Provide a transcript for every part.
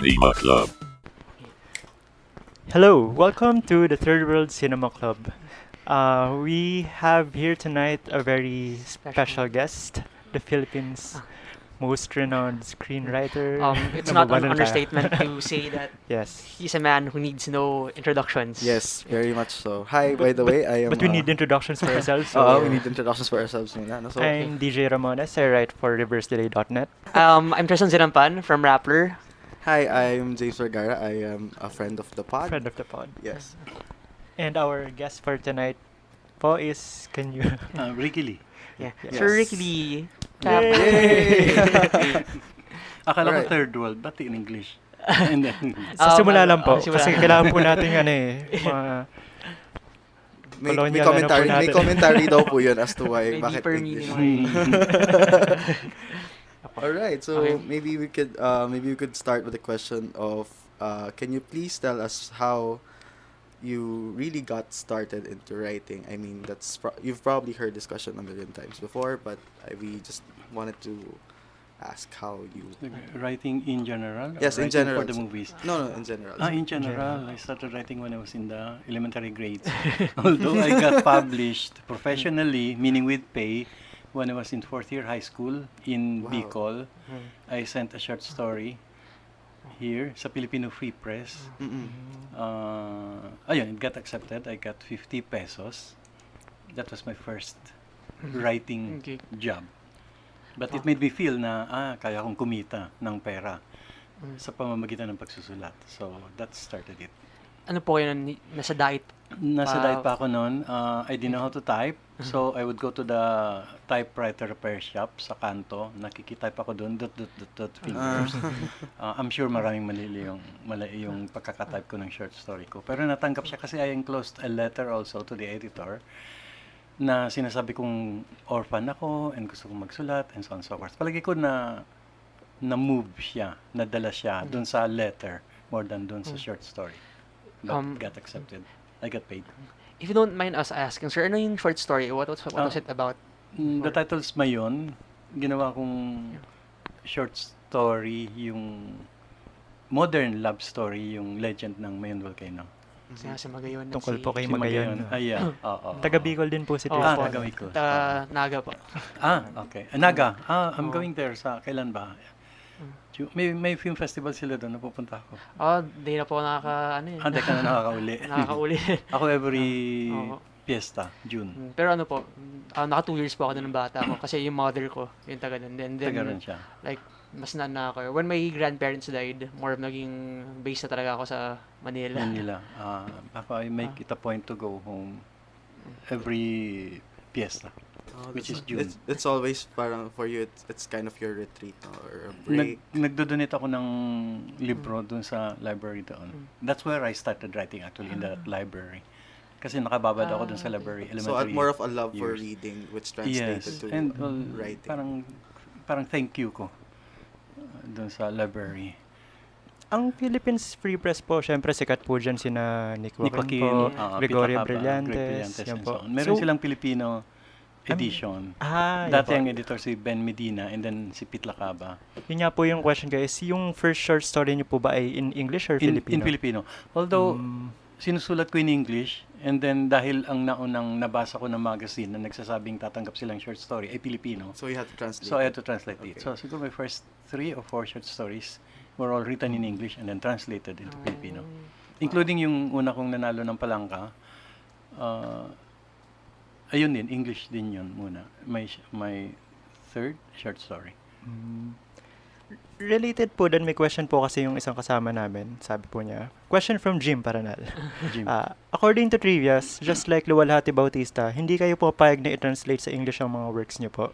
Cinema Club. Hello, welcome to the Third World Cinema Club. We have here tonight a very special guest, the Philippines' most renowned screenwriter. It's Number not one an na tayo. understatement to say that Yes. he's a man who needs no introductions. Yes, very much so. Hi, by the way, I am... But we need introductions for ourselves. we need introductions for ourselves muna. No? So, I'm DJ Ramones. I write for ReverseDelay.net. I'm Tristan Zinampan from Rappler. hi, I'm James Vergara. I am a friend of the pod. Friend of the pod. Yes. And our guest for tonight po is, can you... Ricky Lee. Yeah. Yes. Sir Rick Lee. Yay! Akala ko Alright. third world, but in English. And then, Sa simula lang po. simula. Kasi kailangan po natin mga May Colonial commentary, ano po may natin. commentary daw po yun as to why, May bakit deeper English. meaning. Alright, so Okay. maybe we could start with the question of, can you please tell us how you really got started into writing? I mean, you've probably heard this question a million times before, but we just wanted to ask how you... writing in general? Or Yes, in writing general. For the movies? No, in general. In general, I started writing when I was in the elementary grades. Although I got published professionally, meaning with pay, when I was in fourth year high school in Wow. Bicol. I sent a short story here sa Filipino Free Press. Mm-mm. Ayun, it got accepted. I got 50 pesos. That was my first writing Okay. job. But it made me feel na, kaya kong kumita ng pera sa pamamagitan ng pagsusulat. So, that started it. Ano po yun? Nasa diet. Nasa Wow. diet pa ako noon. I didn't know how to type. So, I would go to the typewriter repair shop sa kanto. Nakikitype ako doon, dot, fingers. I'm sure maraming mali yung pagkakatype ko ng short story ko. Pero natanggap siya kasi I enclosed a letter also to the editor na sinasabi kong orphan ako and gusto kong magsulat and so on and so forth. Palagi ko na-move siya, nadala siya dun sa letter more than dun sa short story. But got accepted. I got paid. If you don't mind us asking, sir, ano yung short story? What was it about? The title's Mayon. Ginawa kong short story, yung modern love story, yung legend ng Mayon Volcano. Kasi Magayon. tungkol po kay Si Magayon. Yeah. Oo. Taga Bicol din po si Oo, Tristan. po. taga Bicol. Naga po. Okay. Naga. I'm Oo. going there kailan ba? May film festival sila doon, napupunta ako. Di na po Hindi ka na nakakauli. nakakauli. Ako every Oo. piyesta, June. Pero ano po, naka 2 years po ako ng bata ko kasi yung mother ko, yung taga doon. Then, Taga rin siya. like, mas na ako. When my grandparents died, more of naging base na talaga ako sa Manila. Manila. Ako, I make it a point to go home every piyesta. Which is June. It's always parang for you, it's kind of your retreat or a break. Nagdodonate ako ng libro dun sa library doon. That's where I started writing actually, in that library. Kasi nakababad ako dun sa library, So elementary more of a love for years. reading, which translated Yes, to and writing. parang thank you ko dun sa library. Ang Philippines Free Press po, syempre sikat po dyan sina Nick Nick Joaquin Joaquin, po, Gregorio Brillantes, Brillantes, yan and po. so on. Meron So, silang Filipino edition. yun Dati po. ang editor si Ben Medina and then si Pete Lacaba. Yun nga po yung question guys, yung first short story niyo po ba ay in English or Filipino? In Filipino. Although, Mm, sinusulat ko in English and then dahil ang naunang nabasa ko ng magazine na nagsasabing tatanggap silang short story ay Filipino. So you had to translate. So I had to translate Okay. it. So siguro my first 3 or 4 short stories were all written in English and then translated into Filipino. Including yung una kong nanalo ng Palangka. Ayun din, English din yun muna. My third short story. Related po din, may question po kasi yung isang kasama namin, sabi po niya. Question from Jim Paranal. Jim. According to Trivias, just like Luwalhati Bautista, hindi kayo po payag na i-translate sa English ang mga works niyo po.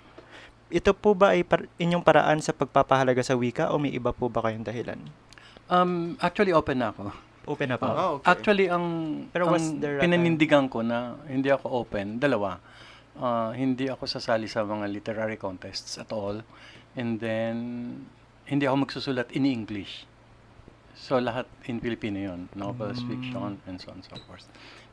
Ito po ba ay inyong paraan sa pagpapahalaga sa wika o may iba po ba kayong dahilan? Actually, open na ako. Open na po. Oh, okay. Actually, Pero was ang there a pinanindigan ko na hindi ako open, dalawa. Hindi ako sasali sa mga literary contests at all. And then, hindi ako magsusulat in English. So, lahat in Filipino yun. Novels, fiction, and so on and so forth.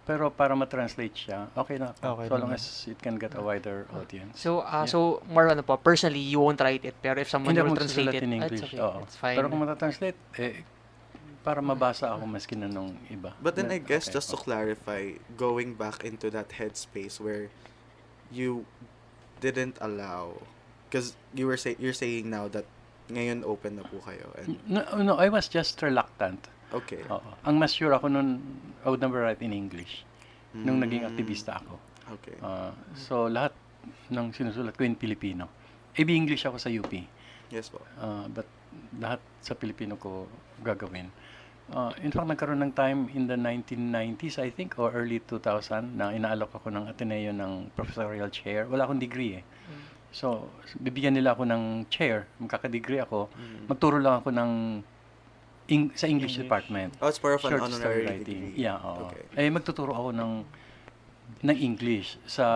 Pero para ma-translate siya, okay na ako. Okay So lang long yun. as it can get a wider audience. So, Yeah. so more ano po, personally, you won't write it. Pero if someone Hindi ako will translate magsusulat it, in it's English. okay. Oo. It's fine. Pero kung matatranslate, para mabasa ako maski na nung iba. But then I guess Okay, just to clarify, going back into that headspace where you didn't allow, because you're saying now that ngayon open na po kayo and No, I was just reluctant. okay. Oo. Ang mas sure ako nun, I would never write in English. Nung naging Mm, aktivista ako. Okay. So, lahat ng sinusulat ko in Filipino. English ako sa UP. Yes po. But lahat sa Pilipino ko gagawin. In fact, nagkaroon ng time in the 1990s, I think, or early 2000, na inaalok ako ng Ateneo ng professorial chair. Wala akong degree eh. So, bibigyan nila ako ng chair, magkakadegree ako, magturo lang ako ng sa English department. Oh, it's more of an Short story honorary writing. degree. Yeah, oo. Okay. Magtuturo ako ng English sa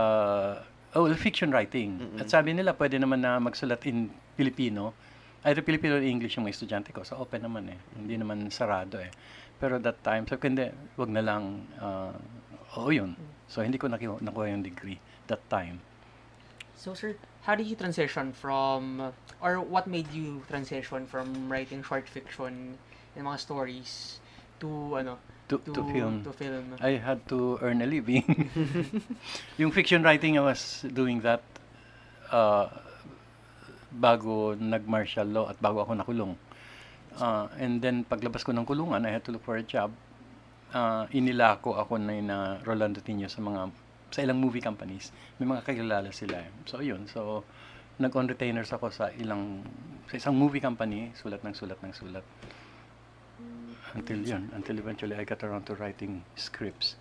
fiction writing. Mm-mm. At sabi nila, pwede naman na magsulat in Filipino. Either Filipino or English yung mga estudyante ko. So, open naman eh. Hindi naman sarado eh. Pero that time, sabi ko, hindi, wag na lang, yun. So, hindi ko nakuha yung degree that time. So, sir, how did you transition from, or what made you transition from writing short fiction and mga stories to, To film. To film. I had to earn a living. Yung fiction writing, I was doing that bago nag-martial law at bago ako nakulong. And then, paglabas ko ng kulungan, I had to look for a job. Inilako ako na Rolando Tino sa ilang movie companies. May mga kakilala sila. So, yun. So, nag-on retainers ako sa isang movie company, sulat. Until eventually I got around to writing scripts.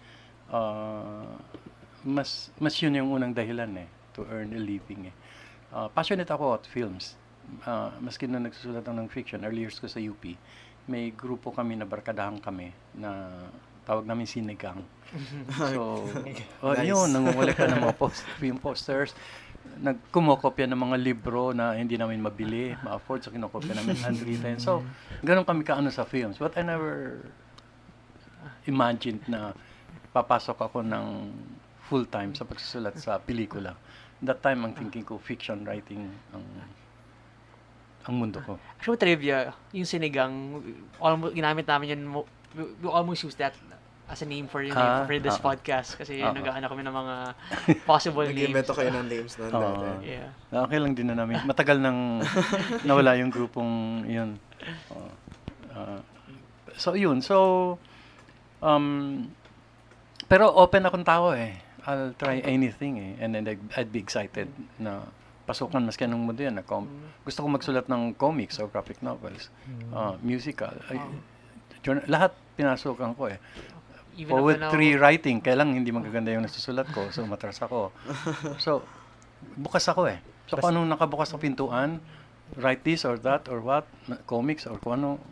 Mas yun yung unang dahilan to earn a living passionate ako at films. Maski na nagsusulat ako ng fiction, early years ko sa UP, may grupo kami na barkadahan kami na tawag namin Sinigang. So, Nice. yun, nangungulekta ng mga film posters, nagkumokopya ng mga libro na hindi namin mabili, ma-afford, so kinokopya namin handwritten. So, ganun kami kaano sa films. But I never imagined na papasok ako ng full-time sa pagsusulat sa pelikula. That time, ang thinking ko, fiction writing ang mundo ko. Actually, trivia, yung Sinigang, almost, ginamit namin yun, we almost use that as a name for this podcast kasi nag-aano kami ng mga possible names. Nag-invento kayo ng names noon dati. Yeah. Okay lang din na namin. Matagal nang nawala yung grupong yun. So, yun. So, pero open akong tao I'll try anything And then I'd be excited na pasukan maski anong mundo yan. Gusto ko magsulat ng comics or graphic novels, musical. Lahat pinasukan ko Even up to now, Poetry writing, kailang hindi magaganda yung nasusulat ko, so matras ako. So, bukas ako So, kung anong nakabukas sa pintuan, write this or that or what, comics or kung ano,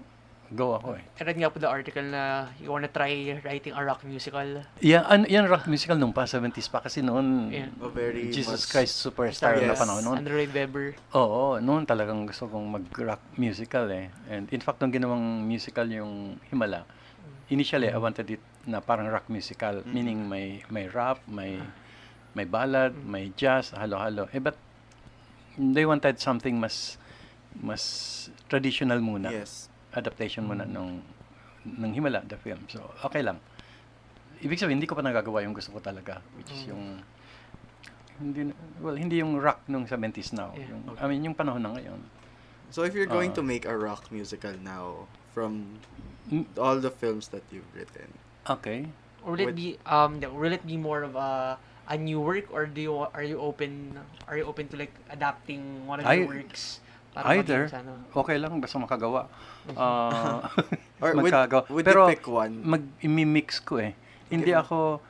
go ako I read nga po the article na you wanna try writing a rock musical. Yeah, yan rock musical nung pa 70s pa kasi noon. Yeah. Very Jesus much- Christ Superstar na Yes. panahon noon. Andrew Lloyd Webber. Oo, noon talagang gusto kong mag-rock musical And in fact, nung ginawang musical yung Himala, initially I wanted it na parang rock musical, meaning may rap, may ballad, may jazz, halo-halo. But they wanted something mas traditional muna. Yes. Adaptation muna ng Himala, the film. So, okay lang. Ibig sabihin, hindi ko pa nagagawa yung gusto ko talaga, which is yung hindi yung rock nung 70s now. Yeah. Yung panahon na ngayon. So if you're going to make a rock musical now from all the films that you've written, Okay. Or will it be more of a new work, or are you open to like adapting one of your works? Para Either. maging sa ano? Okay lang, basta makagawa. or Magkagawa. would Pero you pick one? i-mix ko Hindi ako,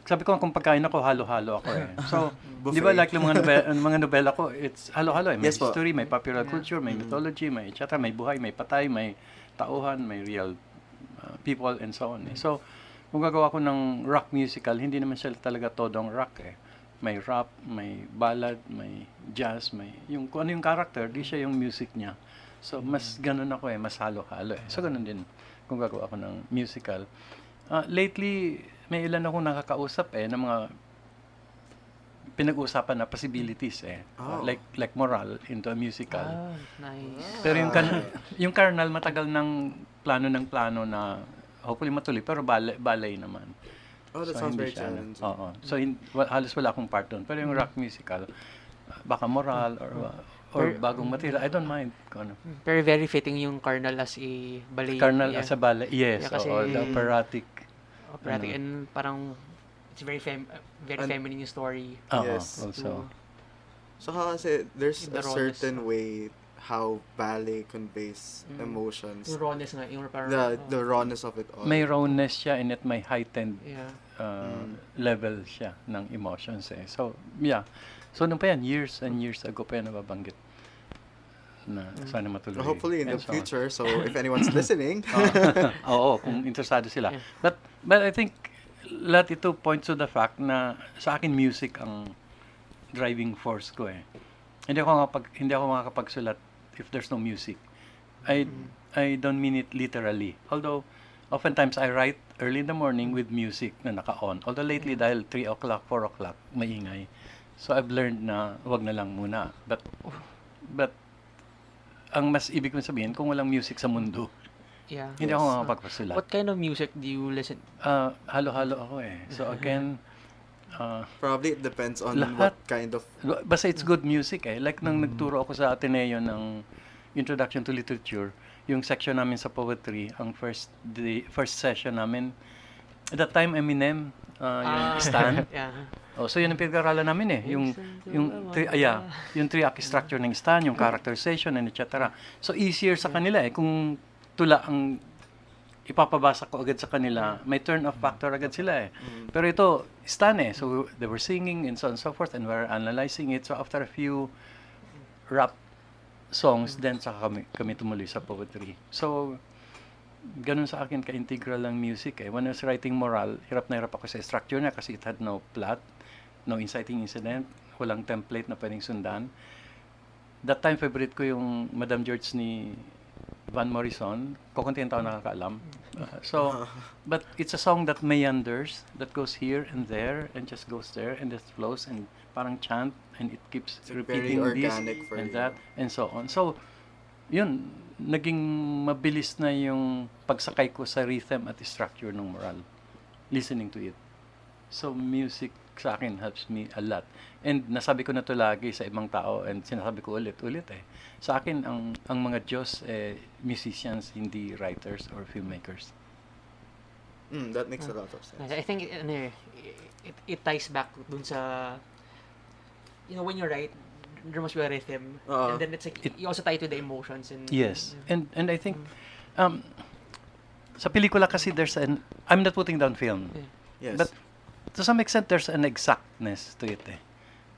sabi ko kung pagkain ako, halo-halo ako So, di ba Buffet. like yung mga nobela ko, it's halo-halo May Yes po. history, may popular culture, may mythology, may etc., may buhay, may patay, may tauhan, may real people and so on So, kung gagawa ko ng rock musical, hindi naman siya talaga todong rock May rap, may ballad, may jazz, may kung ano yung character, di siya yung music niya. So, mas ganun ako mas halo-halo So, ganun din kung gagawa ako ng musical. Lately, may ilan akong nakakausap ng mga pinag-uusapan na possibilities Oh. like moral into a musical. Nice. Pero yung carnal matagal nang plano ng plano na hopefully matuloy, pero ballet naman. Oh, that So, sounds hindi very siya, challenging. Oo. So, halos wala akong part doon. Pero yung rock musical, baka moral or bagong material, I don't mind. Kung ano. Pero very fitting yung Carnal as a ballet. Carnal yeah. as a ballet, yes. Yeah, kasi- Oo, the operatic. Operatic ano. and parang it's very And- feminine yung story. Oo, Yes. also. So how kasi there's The a rawness. certain way how ballet conveys emotions. Yung rawness nga, yung parang The rawness of it all. May rawness siya and it may heightened yeah. level siya ng emotions eh. So, yeah. So, nung pa yan, years and years ago pa yan nababanggit na sana matuloy. Hopefully in the and so on. future. So if anyone's listening, Oo, kung interesado sila. Yeah. But I think lahat ito points to the fact na sa akin music ang driving force ko eh. Hindi ako makakapagsulat if there's no music. I don't mean it literally. Although oftentimes I write early in the morning with music na naka-on. Although lately dahil 3 o'clock, 4 o'clock maingay. So I've learned na wag na lang muna. But ang mas ibig kong sabihin, kung walang music sa mundo, Yeah. hindi ako makakapagpasulat. What kind of music do you listen? Halo-halo ako eh. So again, probably it depends on Lahat. what kind of basta it's good music eh. Like nang nagturo ako sa Ateneo ng Introduction to Literature, yung section namin sa poetry, ang first session namin, at that time Eminem, yung Stan. Yeah. Oh, so yun ang pinag-aralan namin eh. Yung three-act structure ng Stan, yung characterization and etc. So easier sa kanila eh. Kung tula ang ipapabasa ko agad sa kanila, may turn off factor agad sila eh. Pero ito, Stan eh. So they were singing and so on and so forth and we're analyzing it. So after a few rap songs, then saka kami tumuloy sa poetry. So, ganun sa akin ka-integral ang music eh. When I was writing moral, hirap na hirap ako sa structure niya kasi it had no plot, no inciting incident, walang template na pwedeng sundan. That time, favorite ko yung Madam George ni Van Morrison. Kukunti ang tao nakakaalam. But it's a song that meanders, that goes here and there, and just goes there, and just flows, and parang chant, and it keeps It's very repeating this organic for and you. that, and so on. So, yun, naging mabilis na yung pagsakay ko sa rhythm at structure ng moral. Listening to it. So, music sa akin helps me a lot. And nasabi ko na to lagi sa ibang tao and sinasabi ko ulit eh. Sa akin, ang mga Diyos, musicians, hindi writers or filmmakers. that makes a lot of sense. I think it ties back dun sa, when you write, there must be a rhythm, and then it's like you also tie to the emotions and Yes. And I think, sa pelikula kasi I'm not putting down film. Yes. But to some extent, there's an exactness to it eh.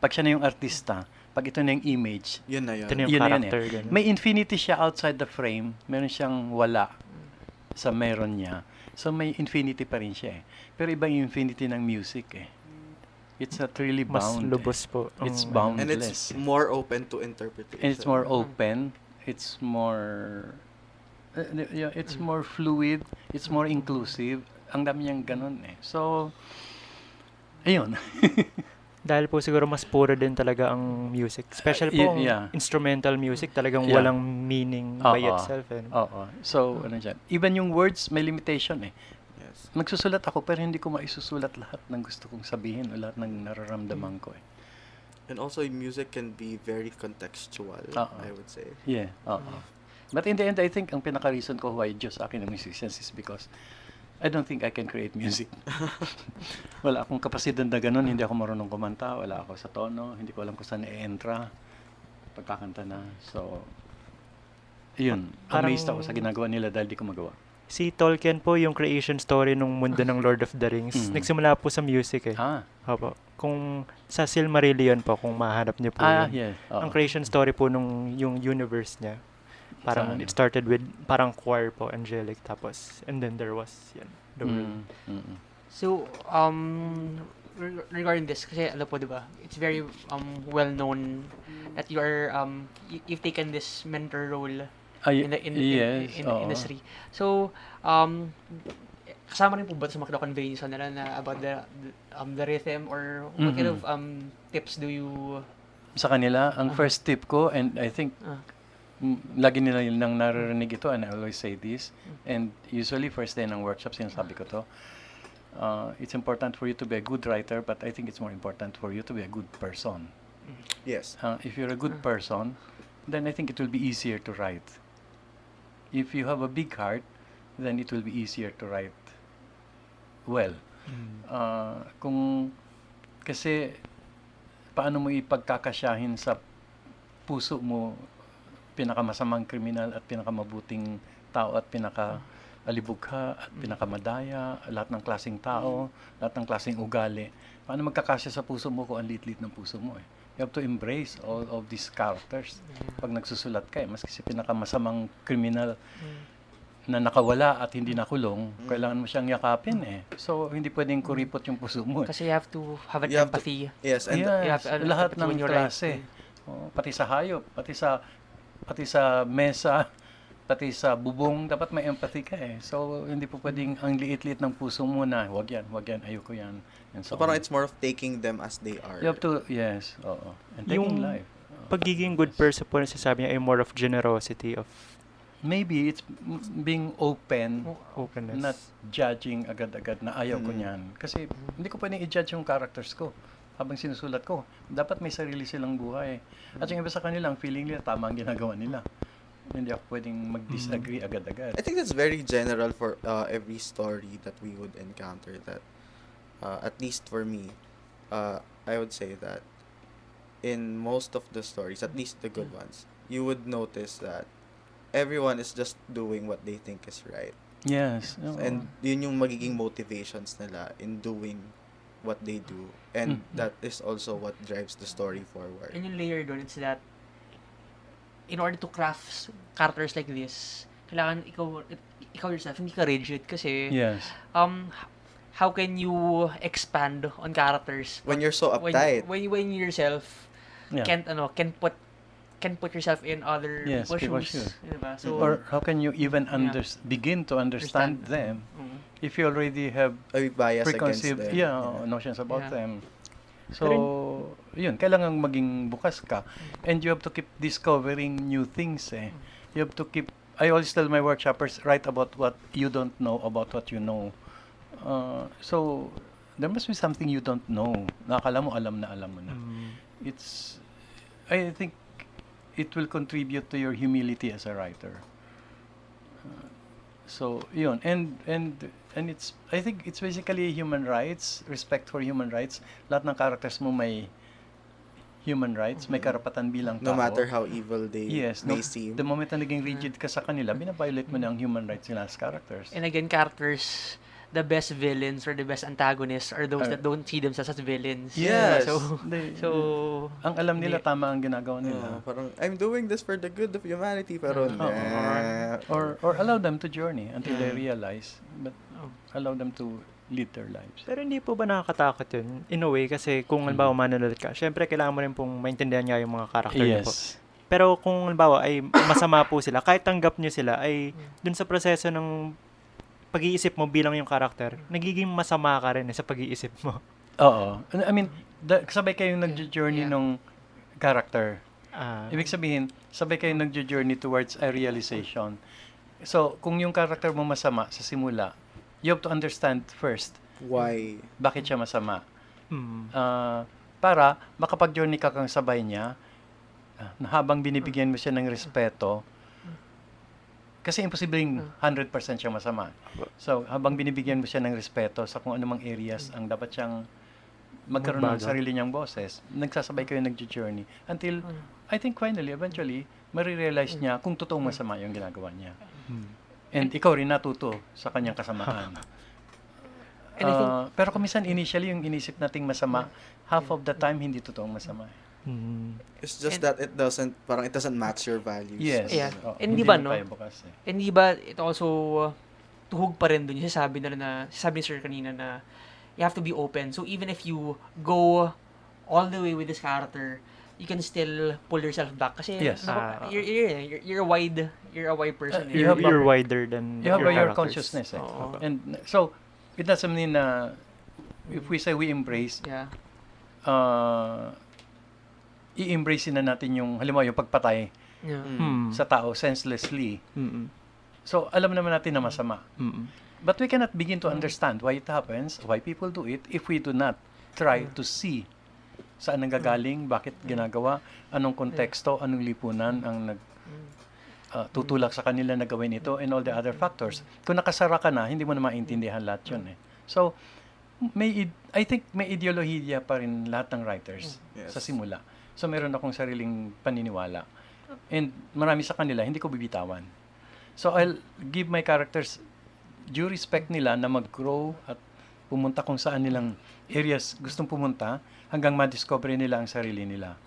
Pag siya na yung artista, pag ito na yung image, yun na yun. Ito na yung yun na yun character. eh. Ganun. May infinity siya outside the frame, meron siyang wala sa meron niya. So may infinity pa rin siya eh. Pero iba yung infinity ng music eh. It's not really Mas bound. lubos po. It's ang- boundless. And it's more open to interpretation. And it's more open. It's more it's more fluid, it's more inclusive. Ang dami niyang ganun eh. So ayun. Dahil po siguro mas puro din talaga ang music. Especially po ang yeah. instrumental music, talagang Yeah. walang meaning by Oo. itself. Eh. Oo. So ano diyan? Even yung words may limitation eh. Yes. Nagsusulat ako pero hindi ko maisusulat lahat ng gusto kong sabihin o lahat ng nararamdaman ko eh. And also music can be very contextual, I would say. Yeah. Oo. But in the end, I think ang pinaka-reason ko why Diyos sa akin ng musicians is because I don't think I can create music. Wala akong kapasidad na ganun. Hindi ako marunong kumanta. Wala ako sa tono. Hindi ko alam kung saan i-entra. Pagkakanta na. So, yun. Parang- Amazed ako sa ginagawa nila dahil di ko magawa. Si Tolkien po, yung creation story ng mundo ng Lord of the Rings, nagsimula po sa music eh. Opo. Kung sa Silmarillion po, kung mahanap niyo po yun. Yeah. Ang creation story po nung yung universe niya. Parang it started with parang choir po, angelic, tapos and then there was the world. So, regarding this, kasi alam po, di ba, it's very well known that you are, you've taken this mentor role in the industry. So, kasama rin po ba sa mga convey niyo sa nila na about the rhythm or what kind of tips do you... Sa kanila, ang first tip ko, and I think lagi nila nang naririnig ito, and I always say this, and usually first day ng workshop, sinasabi ko to, it's important for you to be a good writer, but I think it's more important for you to be a good person. Yes. If you're a good person, then I think it will be easier to write. If you have a big heart, then it will be easier to write well. Kasi paano mo ipagkakasyahin sa puso mo pinakamasamang kriminal at pinakamabuting tao at pinaka-alibugha at pinakamadaya, lahat ng klaseng tao, lahat ng klaseng ugali. Paano magkakasya sa puso mo kung ang liit-liit ng puso mo eh? You have to embrace all of these characters. Pag nagsusulat ka maski si pinakamasamang kriminal na nakawala at hindi nakulong, kailangan mo siyang yakapin eh. So, hindi pwedeng kuripot yung puso mo eh. Kasi you have to have an You have to- empathy. Yes, and Yes, lahat empathy ng when you write. klase. Pati sa hayop, pati sa mesa, pati sa bubong, dapat may empathy ka eh. So, hindi po pwedeng ang liit-liit ng puso mo na, wag yan, ayoko yan. And so so parang on. it's more of taking them as they are. You have to, yes, oo. And taking Yung life. Pagiging good person po na sasabi niya ay more of generosity, of Maybe it's being open, openness. not judging agad-agad na ayaw ko niyan. Kasi hindi ko pwedeng i-judge yung characters ko habang sinusulat ko. Dapat may sarili silang buhay. At yung iba sa kanila, ang feeling nila, tama ang ginagawa nila. Hindi ako pwedeng mag-disagree agad-agad. I think that's very general for every story that we would encounter. That at least for me, I would say that in most of the stories, at least the good ones, you would notice that everyone is just doing what they think is right. Yes. oo. And yun yung magiging motivations nila in doing what they do. And that is also what drives the story forward. And yung layer doon, it's that in order to craft characters like this, kailangan ikaw yourself, hindi ka rigid kasi Yes. how can you expand on characters When you're so uptight. when you yourself Yeah. can put yourself in other Yes, people's people's shoes, diba? So Or how can you even begin to understand them if you already have A bias against preconceived them. notions about Yeah. them. So, yun, kailangan maging bukas ka. And you have to keep discovering new things eh. You have to keep, I always tell my workshoppers, write about what you don't know about what you know. So, there must be something you don't know. Nakakala mo, alam mo na. I think, it will contribute to your humility as a writer. So, yun. And it's, I think it's basically human rights, respect for human rights. Lahat ng characters mo may human rights, may karapatan bilang tao. No matter how evil they Yes, may seem. the moment na naging rigid ka sa kanila, binabiolate mo na ang human rights nila as characters. and again, characters, the best villains or the best antagonists are those that don't see themselves as villains. Yes. So ang alam nila, hindi- tama ang ginagawa nila. Parang, I'm doing this for the good of humanity, pero Or allow them to journey until they realize, but allow them to lead their lives. Pero hindi po ba nakakatakot yun? In a way, kasi kung halimbawa manonood ka, syempre kailangan mo rin pong maintindihan niya yung mga karakter niyo po. Yes. Pero kung halimbawa ay masama po sila, kahit tanggap niyo sila, ay dun sa proseso ng pag-iisip mo bilang yung karakter, nagiging masama ka rin sa pag-iisip mo. Oo. I mean, sabay kayong nag-journey nung character. Ibig sabihin, sabay kayong nag-journey towards a realization. So, kung yung character mo masama sa simula, you have to understand first why? bakit siya masama. Para makapag-journey ka kang sabay niya, na habang binibigyan mo siya ng respeto, kasi imposibleng 100% siya masama. So, habang binibigyan mo siya ng respeto sa kung anumang areas ang dapat siyang magkaroon ng Magbago. sarili niyang boses, nagsasabay kayo nag-journey until, I think finally, eventually, marirealize niya kung totoong masama yung ginagawa niya. And ikaw rin natuto sa kanyang kasamaan. And I think- Pero kung minsan initially yung inisip nating masama, half of the time hindi totoong masama. It's just that it doesn't match your values. Yes. Yeah. Oo, And hindi di ba, na no? tayo bukas eh. And di ba, it also, tuhog pa rin dun, yung sabi ni Sir kanina na, you have to be open. So, even if you go all the way with this character, you can still pull yourself back. Kasi, Yes. you're a wide person. You have You're wider than You have your characters. consciousness eh. Oo. And so, it doesn't mean na if we say we embrace, Yeah. i-embrace na natin yung, halimbawa yung pagpatay Yeah. sa tao senselessly. Mm-mm. So, alam naman natin na masama. Mm-mm. But we cannot begin to understand why it happens, why people do it, if we do not try to see saan nanggagaling, bakit ginagawa, anong konteksto, anong lipunan ang tutulak sa kanila na gawin ito, and all the other factors. Kung nakasara ka na, hindi mo na maintindihan lahat yun eh. So, I think may ideolohiya pa rin lahat ng writers Yes. sa simula. So, meron akong sariling paniniwala. And marami sa kanila, hindi ko bibitawan. So, I'll give my characters due respect nila na mag-grow at pumunta kung saan nilang areas gustong pumunta hanggang ma-discover nila ang sarili nila.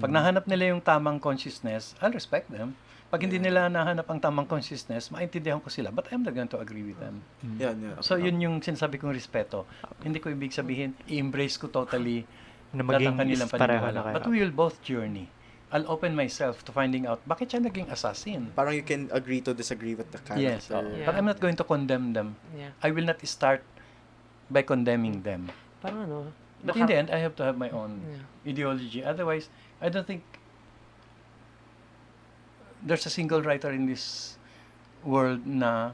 Pag nahanap nila yung tamang consciousness, I'll respect them. Pag hindi nila nahanap ang tamang consciousness, maintindihan ko sila. But I'm not going to agree with them. Yan, yan. So, yun yung sinasabi kong respeto. Hindi ko ibig sabihin, i-embrace ko totally Na lahat maging ng kanilang pareho na paniniwala. kayo. But we will both journey. I'll open myself to finding out, bakit siya naging assassin? Parang you can agree to disagree with the Yes, character. Yeah. but I'm not going to condemn them. Yeah. I will not start by condemning them. Parang ano, But in the end, I have to have my own Yeah. ideology. Otherwise, I don't think there's a single writer in this world na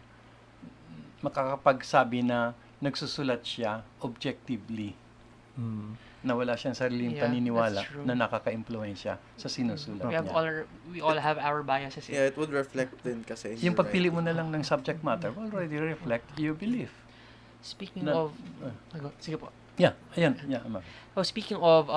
makakapagsabi na nagsusulat siya objectively, Mm. na wala siyang sariling Yeah, paniniwala that's true. na nakaka-impluensya sa sinusulat we have niya. we all have our biases. Yeah, it would reflect din kasi. Yung you're pagpili right. mo na lang ng subject matter will already reflect your belief. Speaking Na- of, sige po. Yeah, ayan. Yeah, ma'am. So speaking of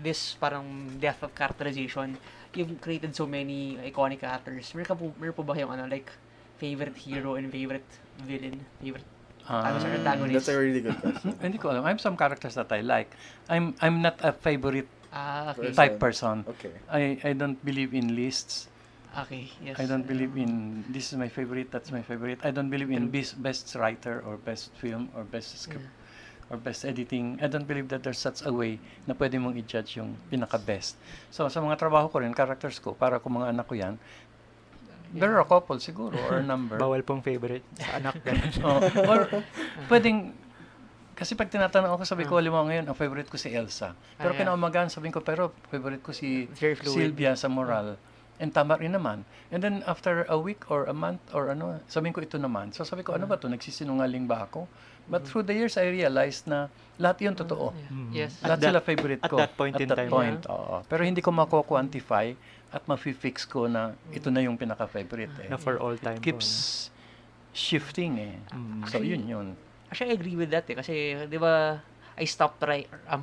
this parang depth of characterization, you've created so many iconic characters. Meron po ba yung like favorite hero and favorite villain, favorite antagonist? That's a really good question. Hindi ko alam. I have some characters that I like. I'm not a favorite Okay. type person. Okay. I don't believe in lists. Okay, yes. I don't believe in this is my favorite, that's my favorite. I don't believe in best writer or best film or best script or best editing. I don't believe that there's such a way na pwede mong i-judge yung pinaka-best. So, sa mga trabaho ko rin, characters ko, para kung mga anak ko yan, there are a couple siguro or a number. Bawal pong favorite sa anak. ganun. Or pwedeng, kasi pag tinatanong ako, sabi ko, halimbawa ngayon, ang favorite ko si Elsa. Pero yeah. kinaumagaan, sabi ko, pero favorite ko si It's very fluid. Sylvia sa moral. And tama rin naman. And then, after a week or a month or ano, sabihin ko ito naman. So sabi ko, ano ba to? Nagsisinungaling ba ako? But through the years, I realized na lahat yun totoo. Mm. Yes. Lahat At sila favorite at ko. that point in time. point, oo. Pero hindi ko mako-quantify at ma-fix ko na ito na yung pinaka-favorite eh. Na for all time. It keeps shifting eh. Mm. So, yun. Actually, I agree with that kasi, di ba, I stopped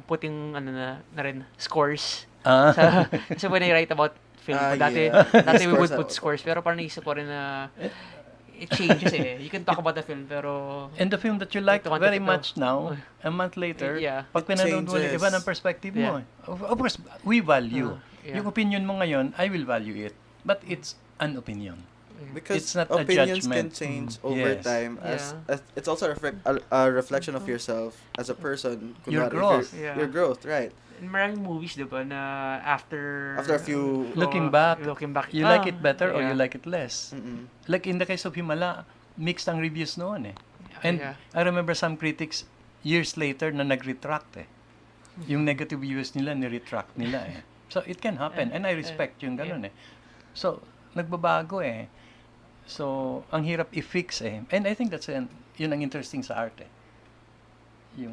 putting, na rin, scores. Kasi when I write about film, dati we would put scores, pero parang naisip ko rin na, it changes eh. You can talk about the film, pero, And the film that you like Ito, very ito. much now, a month later, Yeah. pag pinanood mo ulit, changes. iba ng perspective mo. Eh. Of course, we value. Yeah. Yung opinion mo ngayon, I will value it. But it's an opinion. Because It's not a opinions can judgment. change over Yes. time as it's also a reflection of yourself as a person. Your Kunwari, if growth. Yeah. Your growth, right. in maraming movies, di ba, na after After a few Looking back, you like it better or you like it less. Mm-mm. Like in the case of Himala, mixed ang reviews noon eh. And Yeah. I remember some critics years later na nag-retract eh. Yung negative views nila, ni-retract nila eh. So it can happen and I respect yung ganun eh. So nagbabago eh. So ang hirap i-fix eh. And I think yun ang interesting sa art eh. Yung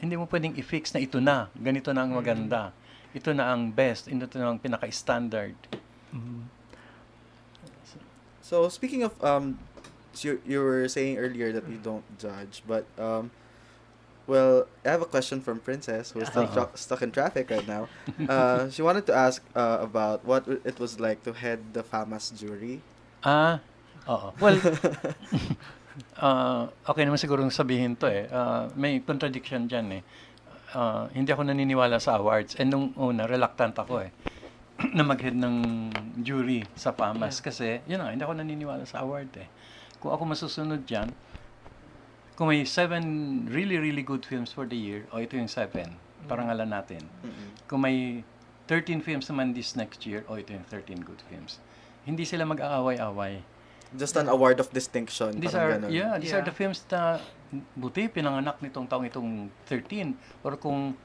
hindi mo pwedeng i-fix na ito na, ganito na ang maganda. Ito na ang best, ito na ang pinaka-standard. Mhm. So speaking of so you were saying earlier that you don't judge, but well, I have a question from Princess who's still stuck in traffic right now. She wanted to ask about what it was like to head the FAMAS jury. Oo. Well, okay naman siguro sabihin to eh. May contradiction dyan eh. Hindi ako naniniwala sa awards. And nung una, reluctant ako eh. na mag-head ng jury sa FAMAS. Kasi, yun nga, hindi ako naniniwala sa award eh. Kung ako masusunod dyan, kung may 7 really, really good films for the year, o ito yung 7, parangalan natin. Kung may 13 films naman this next year, o ito yung 13 good films. Hindi sila mag-aaway-away. Just an award of distinction. These parang are, ganun. these are the films na buti pinanganak nitong taong itong 13 or kung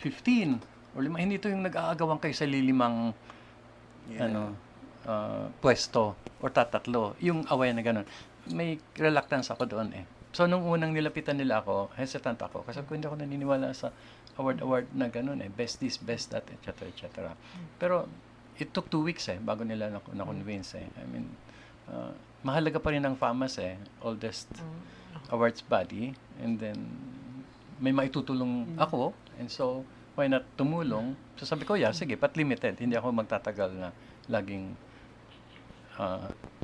15 or 5, hindi ito yung nag-aagawan kayo sa lilimang ano pwesto or tatatlo. Yung away na ganun. May reluctance ako doon eh. So, nung unang nilapitan nila ako, hesitant ako. Kasi hindi ako naniniwala sa award na ganun eh. Best this, best that, etc. etc. Pero, it took 2 weeks eh, bago nila na-convince eh. I mean, mahalaga pa rin ang FAMAS eh, oldest awards body. And then, may maitutulong ako. And so, why not tumulong? So, sabi ko, yeah, sige, but limited. Hindi ako magtatagal na laging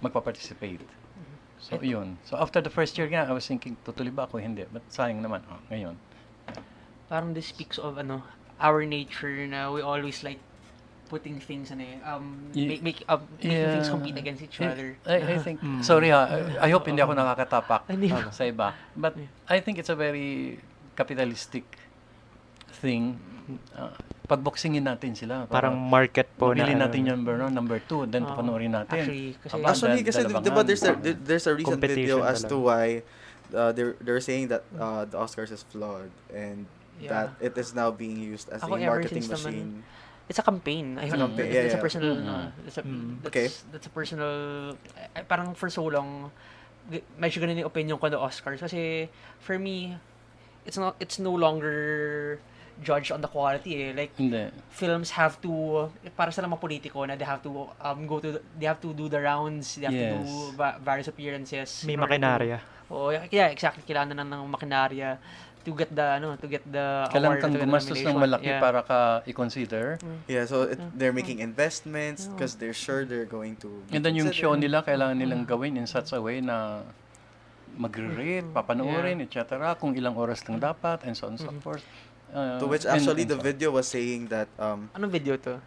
magpa-participate. So, yun. So, after the first year nga, I was thinking, tutuloy ba ako? Hindi. But sayang naman, ngayon. Parang this speaks of our nature na we always like putting things making things compete against each other. I think, sorry I hope hindi ako nakakatapak Hindi. sa iba. But I think it's a very capitalistic thing. Pagboxingin natin sila. Parang market po na. Pili natin yung number 2, then papanoorin natin. Actually, Kasi diba there's a recent video Competition as to talaga. why they're saying that the Oscars is flawed and Yeah. that it is now being used as a Ako, ever marketing since naman, machine. it's a campaign. It's a campaign, yeah, It's a yeah. personal, Okay. that's a personal, parang for so long, medyo ganun yung opinion ko on the Oscars. Kasi, for me, it's no longer judged on the quality eh. Like, Hindi. films have to, para sa mga politiko na they have to they have to do the rounds, they have to do various appearances. May in order to- makinarya. Oo, yeah, exactly. Kailangan na ng makinarya to get the Kailangan award, kang to get the gumastos ng nomination. malaki Yeah. para ka i-consider. Yeah, so they're making investments because they're sure they're going to be And then yung show considered. nila, kailangan nilang gawin in such a way na magre-rate, papanoorin, etc. Kung ilang oras lang dapat, and so on and so forth. To which actually and the so on. video was saying that Anong video to?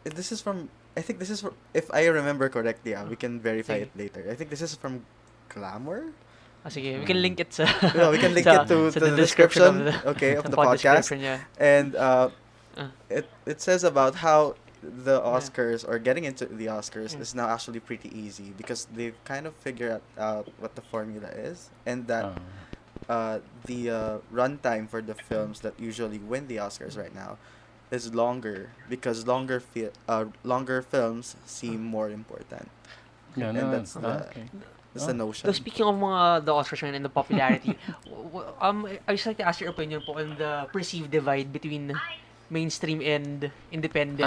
this is from, I think this is from, if I remember correctly, we can verify Sige. it later. I think this is from Glamour. Sige, we can link it sa No, we can link sa- it to sa the description, of okay, of sa the podcast. description, yeah. And it says about how the Oscars or getting into the Oscars is now actually pretty easy because they've kind of figured out what the formula is, and that the runtime for the films that usually win the Oscars right now is longer because longer films seem more important. Yeah, And no, that's okay. That's the notion. So speaking of the Oscars and the popularity, I just like to ask your opinion po on the perceived divide between mainstream and independent.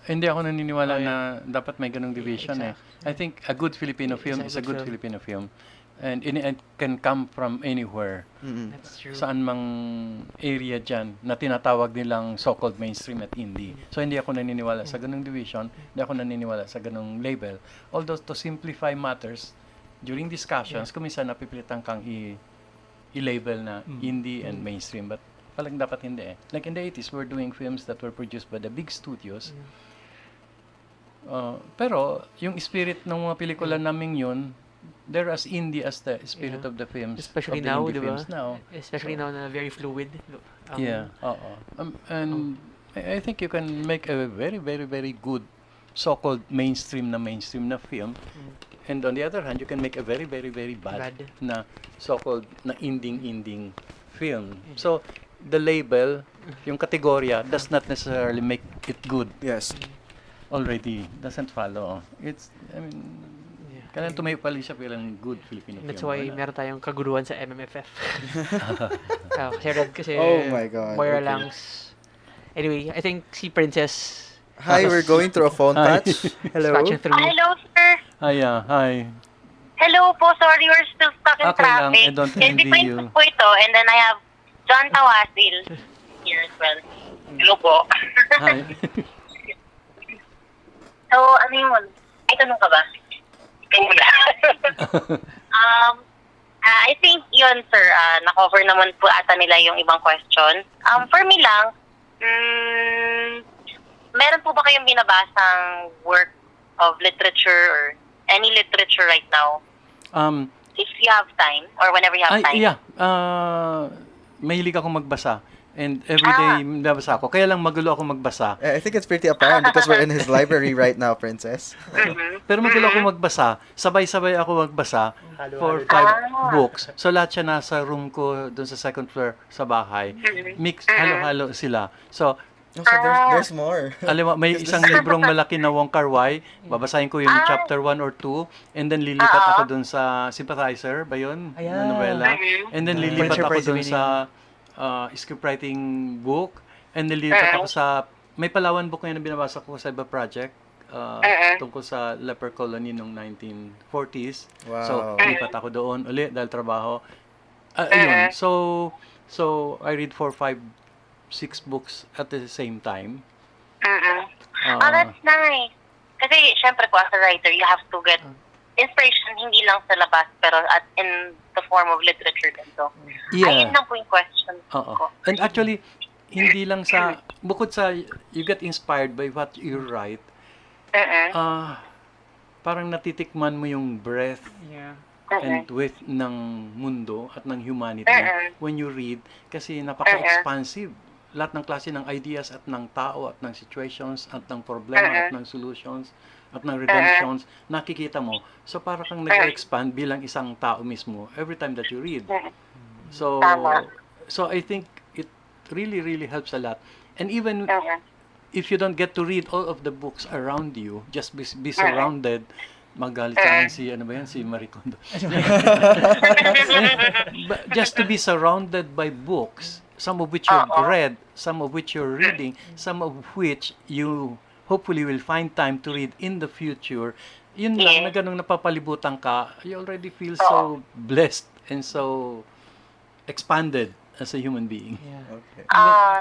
Hindi ako naniniwala Oh, yeah. na dapat may ganong division eh. I think a good Filipino film is a good Filipino film. And it can come from anywhere. Mm-mm. That's true. Saan mang area dyan na tinatawag nilang so-called mainstream at indie. So, hindi ako naniniwala sa ganong division. Hindi ako naniniwala sa ganong label. Although, to simplify matters, during discussions, kuminsan napipilitan kang i-label na indie and mainstream. But, palang dapat hindi eh. Like in the 80s, we're doing films that were produced by the big studios. Pero, yung spirit ng mga pelikula naming yun, they're as indie as the spirit of the films. Especially of the now, indie di ba? films now. Especially now na very fluid. Yeah, oo. And I think you can make a very, very, very good so-called mainstream na film. And on the other hand, you can make a very, very, very bad na so-called na inding film. So, the label, yung kategorya, does not necessarily make it good. Yes. Already, doesn't follow. It's, I mean, kailangan tumayo pala siya bilang good Filipino film. That's why meron tayong kaguluhan sa MMFF. Kasi Red kasi Oh my God, Moira okay. Langs. Anyway, I think si Princess Hi, we're going through a phone Hi. patch. Hello. scratching through. Hello, sir. Hi. Hello po. Sorry, we're still stuck in Okay lang, traffic. I don't Kasi envy Princess you. po ito, and then I have John Tawasil here as well. Hello po. Hi. So, ano yun? Ay, tanong ka ba? Ikaw muna. I think yun, sir. Na-cover naman po ata nila yung ibang question. For me lang, meron po ba kayong binabasang work of literature or any literature right now? If you have time or whenever you have time. Yeah. Mahilig akong magbasa. And every day nabasa ako. Kaya lang magulo ako magbasa. I think it's pretty apparent because we're in his library right now, Princess. Pero magulo ako magbasa. Sabay-sabay ako magbasa for 5 books. So lahat siya nasa room ko doon sa second floor sa bahay. Mix, halo-halo sila. So So there's more. Alam mo, may isang librong malaki na Wong Kar-wai. Babasahin ko yung chapter 1 or 2 and then lilipat ako dun sa Sympathizer ba yun? Na novela. And then lilipat ako dun sa scriptwriting book and then lilipat ako sa may Palawan book ngayon na binabasa ko sa iba project tungkol sa leper colony noong 1940s. Wow. So, lilipat ako doon ulit dahil trabaho. Ayun. So I read 4, 5, 6 books at the same time. That's nice. Kasi, syempre po, as a writer, you have to get inspiration hindi lang sa labas, pero in the form of literature din. So, ayun lang po yung question ko. And actually, hindi lang sa, bukod sa, you get inspired by what you write, parang natitikman mo yung breadth and width ng mundo at ng humanity when you read, kasi napaka-expansive. Lahat ng klase ng ideas at ng tao at ng situations at ng problema at ng solutions at ng redemptions, nakikita mo. So, para kang nag-expand bilang isang tao mismo every time that you read. So, I think it really, really helps a lot. And even if you don't get to read all of the books around you, just be surrounded. Magalit sa akin si Marie Kondo. But just to be surrounded by books, some of which you've read, some of which you're reading, some of which you hopefully will find time to read in the future, yun lang, na ganung napapalibutan ka, you already feel so blessed and so expanded as a human being. Okay.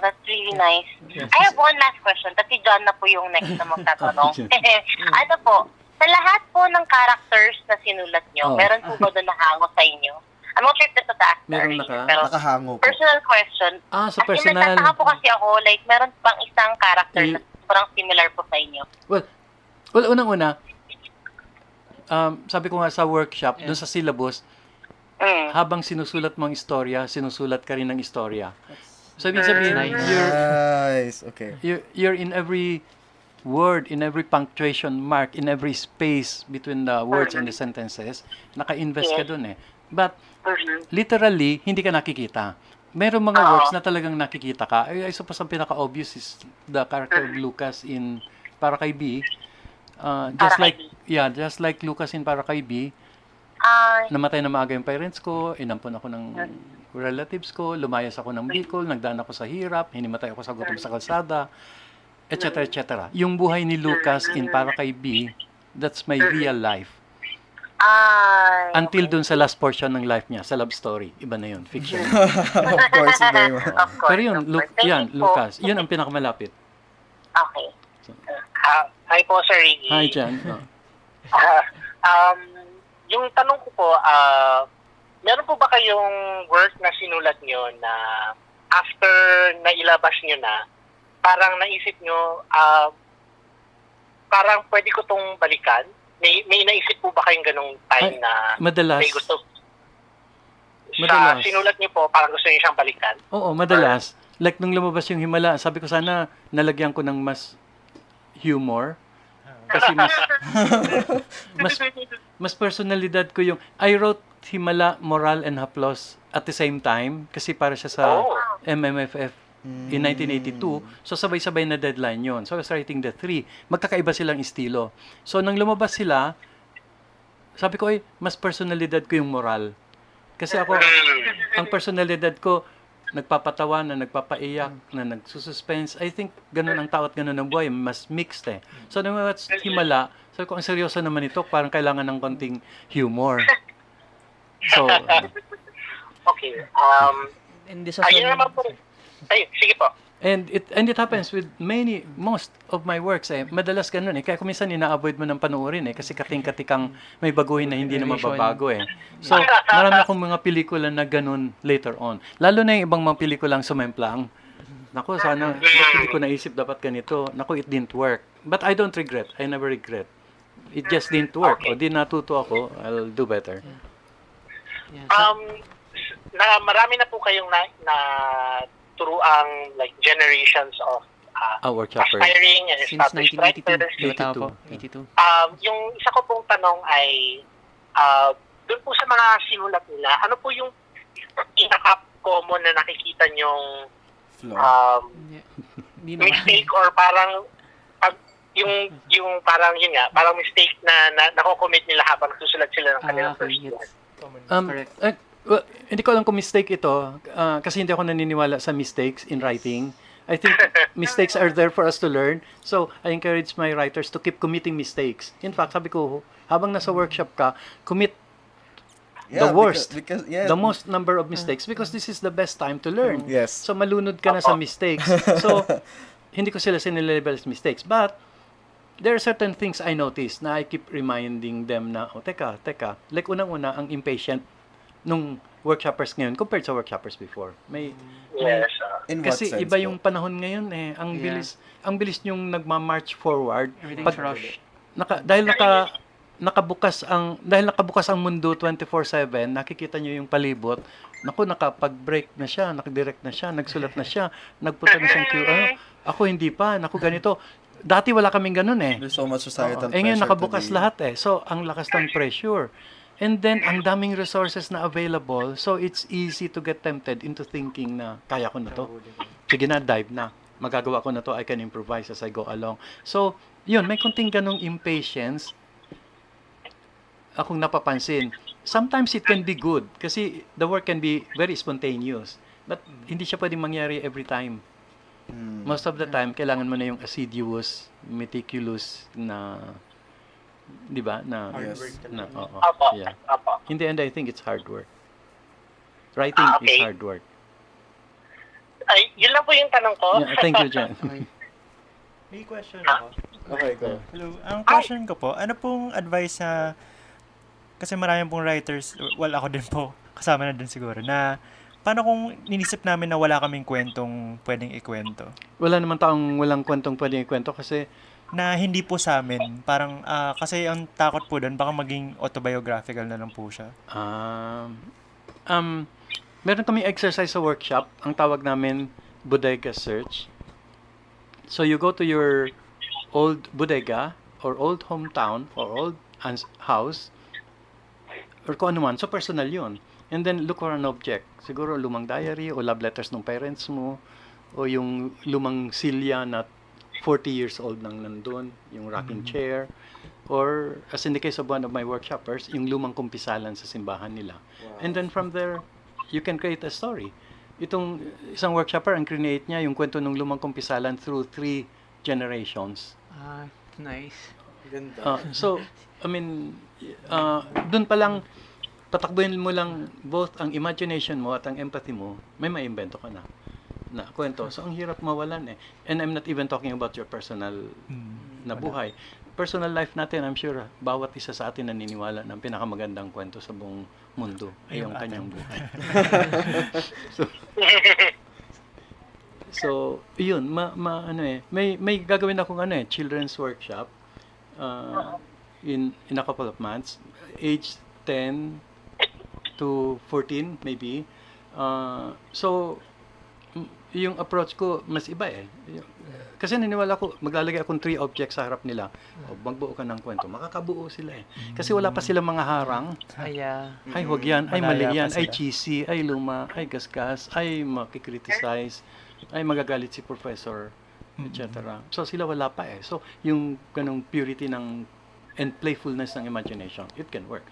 That's really nice. I have one last question. Kasi John na po yung next na magtatanong. Ano po, sa lahat po ng characters na sinulat nyo, meron po ba doon nahango sa inyo? I'm not sure if that's the answer. Meron pero nakahango po. Personal question. Sa personal. Nagtataka po kasi ako, like, meron bang isang character na parang similar po sa inyo? Well, unang-una, sabi ko nga sa workshop, doon sa syllabus, habang sinusulat mo ang istorya, sinusulat ka rin ng istorya. So, ibig sabihin, you're in every word, in every punctuation mark, in every space between the words and the sentences, naka-invest ka doon eh. But, literally, hindi ka nakikita. Merong mga words na talagang nakikita ka. I suppose ang pinaka-obvious is the character of Lucas in Para Kay B. Just like Lucas in Para Kay B, namatay na maaga yung parents ko, inampon ako ng relatives ko, lumayas ako ng Bicol, nagdaan ako sa hirap, hinimatay ako sa gutom sa kalsada, etc. etc. Yung buhay ni Lucas in Para Kay B, that's my real life. Until dun sa last portion ng life niya, sa love story. Iba na yun, fiction. Of course, very well. Pero yun, Lucas, yun ang pinakamalapit. Okay. Hi po, Sir Ricky. Hi, Jan. Yung tanong ko po, meron po ba kayong work na sinulat nyo na after na ilabas nyo na, parang naisip nyo, parang pwede ko tong balikan? May naisip po ba kayong ganong time na madalas. May gusto? Madalas. Sinulat nyo po, parang gusto nyo siyang balikan? Oo, madalas. Like nung lumabas yung Himala, sabi ko sana nalagyan ko ng mas humor. Kasi mas personalidad ko yung I wrote Himala, Moral and Haplos at the same time kasi para siya sa MMFF in 1982. So sabay-sabay na deadline yon. So I was writing the 3. Magkakaiba silang estilo. So nang lumabas sila, sabi ko mas personalidad ko yung Moral. Kasi ako, ang personalidad ko, nagpapatawa na, nagpapaiyak na, nagsususpense. I think ganun ang tao at ganun ang buhay. Mas mixed eh. So nung Himala, sabi ko, ang seryoso naman ito, parang kailangan ng konting humor. So, okay. Ayun naman po. Ay, sige po. And it happens with most of my works eh. Madalas ganun eh. Kaya kung minsan ina-avoid mo ng panoorin eh. Kasi kating-katikang may baguhin na hindi na mababago eh. So, marami akong mga pelikula na ganun later on. Lalo na yung ibang mga pelikulang sumemplang. Naku, sana hindi ko naisip dapat ganito. Naku, it didn't work. But I don't regret. I never regret. It just didn't work. O di natuto ako, I'll do better. Marami na po kayong na turuang like generations of aspiring and established writers. 82. Yung isa ko pong tanong ay doon po sa mga sinulat nila, ano po yung pinaka-common na nakikita nyong Hindi naman. mistake or parang pag yung parang yun nga, parang mistake na nako-commit nila habang susulat sila ng kanilang first Okay, one. Correct. Well, hindi ko alam kung mistake ito kasi hindi ako naniniwala sa mistakes in writing. I think mistakes are there for us to learn. So, I encourage my writers to keep committing mistakes. In fact, sabi ko, habang nasa workshop ka, commit the worst, because yeah, the most number of mistakes because this is the best time to learn. Yes. So, malunod ka na sa mistakes. So, hindi ko sila sinilabel as mistakes. But, there are certain things I notice na I keep reminding them na, teka. Like, unang-una, ang impatient nung workshoppers ngayon compared sa workshoppers before. Yes. in what Kasi sense iba po? yung panahon ngayon eh. Ang bilis yung nagma-march forward. Everything's rushed. Dahil nakabukas ang mundo 24/7, nakikita nyo yung palibot. Naku, nakapag-break na siya, nakadirect na siya, nagsulat na siya, nagpunta na siyang QR. Ako hindi pa, naku ganito. Dati wala kaming ganun eh. There's so much societal Eh ngayon pressure nakabukas to be- lahat eh. So, ang lakas ng pressure. And then, ang daming resources na available. So, it's easy to get tempted into thinking na, kaya ko na to. Sige na, dive na. Magagawa ko na to. I can improvise as I go along. So, yun, may kunting ganong impatience akong napapansin. Sometimes it can be good kasi the work can be very spontaneous. But, hindi siya pwedeng mangyari every time. Most of the time, kailangan mo na yung assiduous, meticulous na, di ba? Na, Yes. na, oo, Apo. yeah. Apo. In the end, I think it's hard work. Writing Okay. is hard work. Ay, yun lang po yung tanong ko. Yeah, thank you, Jen. May question ako. Okay, go. Hello. Ang question ko po, ano pong advice na, kasi maraming pong writers, well ako din po, kasama na din siguro, na paano kung ninisip namin na wala kaming kwentong pwedeng ikwento? Wala naman taong walang kwentong pwedeng ikwento kasi Na hindi po sa amin. Parang, kasi ang takot po doon, baka maging autobiographical na lang po siya. meron kami exercise sa workshop. Ang tawag namin bodega search. So you go to your old bodega or old hometown or old house or kung ano man. So personal yun. And then look for an object. Siguro lumang diary o love letters ng parents mo o yung lumang silya na 40 years old nang nandun, yung rocking chair, or as in the case of one of my workshoppers, yung lumang kumpisalan sa simbahan nila. And then from there, you can create a story. Itong isang workshopper, ang create niya yung kwento ng lumang kumpisalan through 3 generations. Nice. So, I mean, dun pa lang, patakbuhin mo lang both ang imagination mo at ang empathy mo, may maimbento ka na kwento. So, ang hirap mawalan eh. And I'm not even talking about your personal na buhay. Personal life natin, I'm sure, bawat isa sa atin naniniwala na ang pinakamagandang kwento sa buong mundo ay yung kanyang buhay. So, yun, may gagawin akong children's workshop in a couple of months, age 10 to 14 maybe. So, yung approach ko mas iba eh. Kasi naniniwala ko, maglalagay akong 3 objects sa harap nila. O, magbuo ka ng kwento. Makakabuo sila eh. Kasi wala pa silang mga harang. Ay, wag yan. Ay, mali Malaya yan. pa Ay, sila. cheesy. Ay, luma. Ay, gasgas. Ay, makikriticize. Ay, magagalit si professor. Etc. So, sila wala pa eh. So, yung ganong purity and playfulness ng imagination, it can work.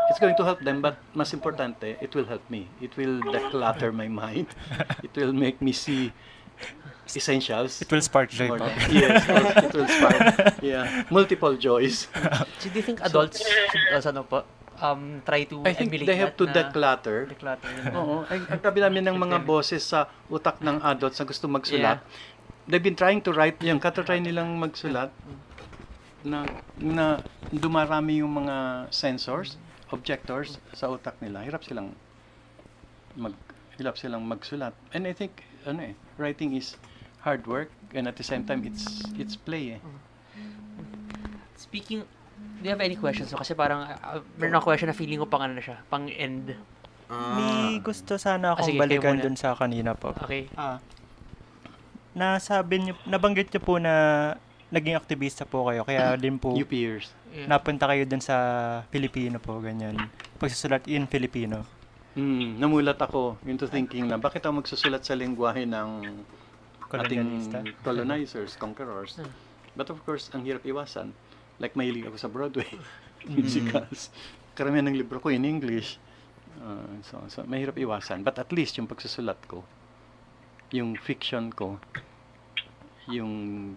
It's going to help them, but mas importante, it will help me. It will declutter my mind. It will make me see essentials. It will spark joy More po. than- Yes, it will spark. Yeah, multiple joys. So, do you think adults should also, try to I think emulate they have to that na declutter. declutter yun? Oo, ang tabi namin ng mga boses sa utak ng adults na gusto magsulat. They've been trying to write yung katatry nilang magsulat na dumarami yung mga sensors, objectors sa utak nila. Hirap silang magsulat. And I think writing is hard work and at the same time it's play eh. Speaking, do you have any questions? So, kasi parang, meron akong question na feeling ko pang ano na siya, pang end. May gusto sana akong sige, kayo balikan muna. dun sa kanina po. Okay. Nabanggit niyo po na naging aktivista po kayo, kaya din po UP years. Yeah. napunta kayo dun sa Filipino po, ganyan. Pagsusulat in Filipino. Namulat ako into thinking na bakit ako magsusulat sa lengguwahe ng Kolonyalista. ating colonizers, conquerors. But of course, ang hirap iwasan. Like, mahilig ako sa Broadway. Musicals. Karamihan ng libro ko in English. So, mahirap iwasan. But at least, yung pagsusulat ko, yung fiction ko, yung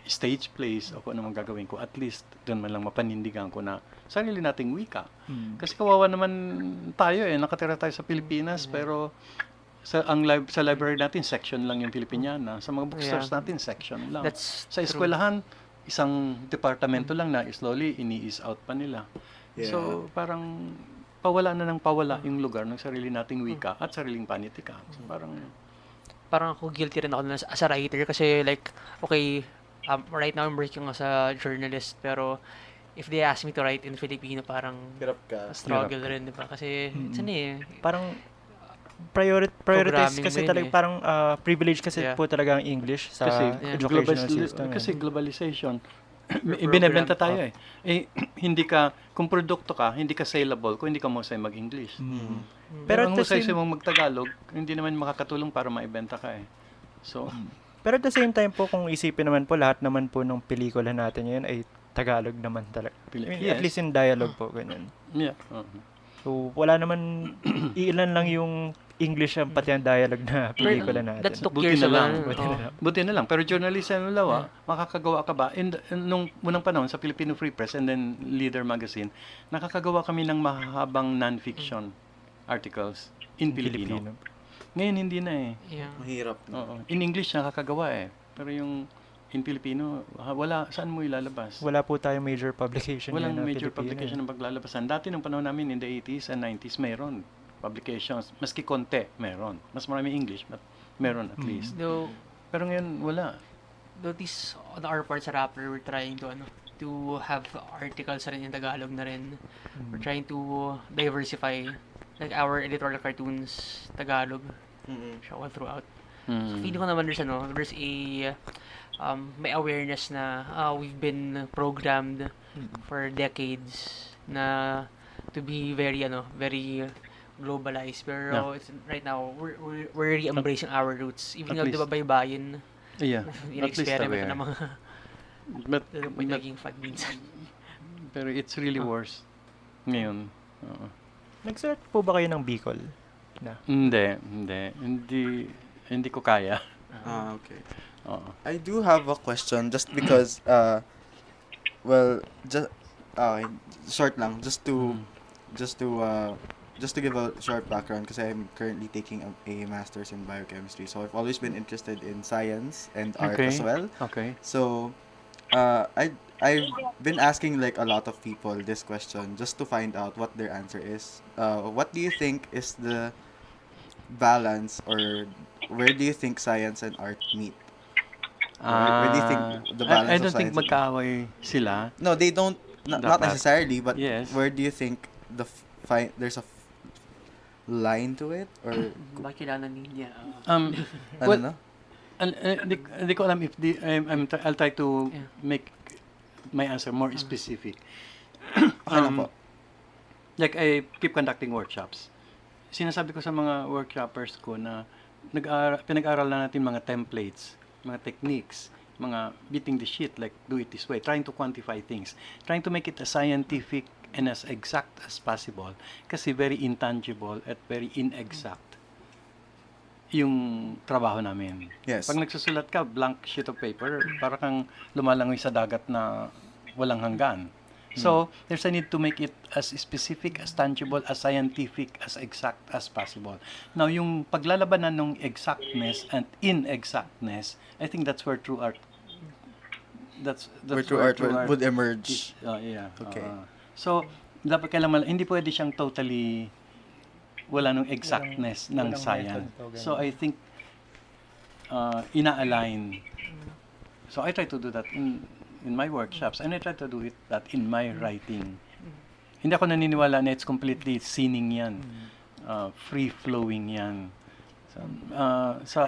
stage plays o kung ano mang gagawin ko, at least doon man lang mapanindigan ko na sarili nating wika. Kasi kawawa naman tayo nakatira tayo sa Pilipinas, pero sa library natin section lang yung Filipiniana, sa mga bookstores natin section lang. That's Sa true. eskwelahan, isang departamento lang na slowly ini-ease out pa nila. Yeah. So parang pawala na ng pawala yung lugar ng sarili nating wika at sariling panitika. So, Parang ako guilty rin ako na as a writer kasi like, okay, right now I'm working as a journalist, pero if they ask me to write in Filipino, parang Hirap ka. struggle rin, di ba? Kasi, Parang prioritize Programming kasi din talaga eh. parang privilege kasi Yeah. po talaga ang English sa kasi educational system. kasi globalization Program- binebenta tayo hindi ka kung produkto ka hindi ka saleable kung hindi ka mahusay mag-English. Pero Pero ang at the husay same- mong mag-Tagalog hindi naman makakatulong para maibenta ka So Pero at the same time po, kung isipin naman po, lahat naman po ng pelikula natin ngayon ay Tagalog naman talaga. At Yes. least in dialogue po, ganyan. yeah. So, wala naman, ilan lang yung English ang pati ang dialogue na pelikula natin. That took Buti years na of lang. Buti na lang. Buti na lang. Pero journalism lawa, makakagawa ka ba? Nung unang panahon sa Filipino Free Press and then Leader Magazine, nakakagawa kami ng mahahabang non-fiction articles in Filipino. Ngayon hindi na Yeah. Mahirap. Oo. In English nakakagawa Pero yung in Filipino, wala. Saan mo ilalabas? Wala po tayong major publication Walang yan na major Pilipino. publication ng paglalabasan. Dati nung panahon namin in the 80s and 90s, mayroon publications. Maski konti, meron. Mas marami English, but meron at least. Though, Pero ngayon, wala. though this, on our part sa Rappler, we're trying to have articles rin in Tagalog na rin. We're trying to diversify, like our editorial cartoons, Tagalog, siya all throughout. So, feeling ko naman there's a may awareness na we've been programmed for decades na to be very globalized, pero it's right now we're really embracing our roots, even At though di ba baybayin Yeah, at least in-experiment aware. ng mga But, naging fad minsan. pero it's really worse. Ngayon. Oo. Nagsulat po ba kayo ng Bicol? Hindi ko kaya. Okay. Oo. I do have a question just because short lang just to give a short background because I'm currently taking a master's in biochemistry, so I've always been interested in science and art Okay. as well. Okay. So I've been asking like a lot of people this question just to find out what their answer is. What do you think is the balance, or where do you think science and art meet? Where do you think the balance I of don't think science and magkaaway sila. No, they don't. Not Dapat. necessarily, but Yes. where do you think there's a line to it, or Bakit kailangan niya? Well, ano? Hindi ko alam if I'll try to Yeah. make my answer more specific. Okay lang po. Like, I keep conducting workshops. Sinasabi ko sa mga workshoppers ko na pinag-aral na natin mga templates, mga techniques, mga beating the shit, like do it this way, trying to quantify things, trying to make it as scientific and as exact as possible, kasi very intangible at very inexact yung trabaho namin. Yes. Pag nagsusulat ka, blank sheet of paper, para kang lumalangoy sa dagat na walang hanggan. So, there's a need to make it as specific, as tangible, as scientific, as exact as possible. Now, yung paglalabanan ng exactness and inexactness, I think that's where true art Where true art would emerge. Yeah. Okay. So, dapat kailangan hindi pwede siyang totally wala nung exactness ng walang science. method to, ganun. So, I think ina-align. So, I try to do that in my workshops, and I try to do that in my writing. Hindi ako naniniwala na it's completely sinning yan. Free-flowing yan. So,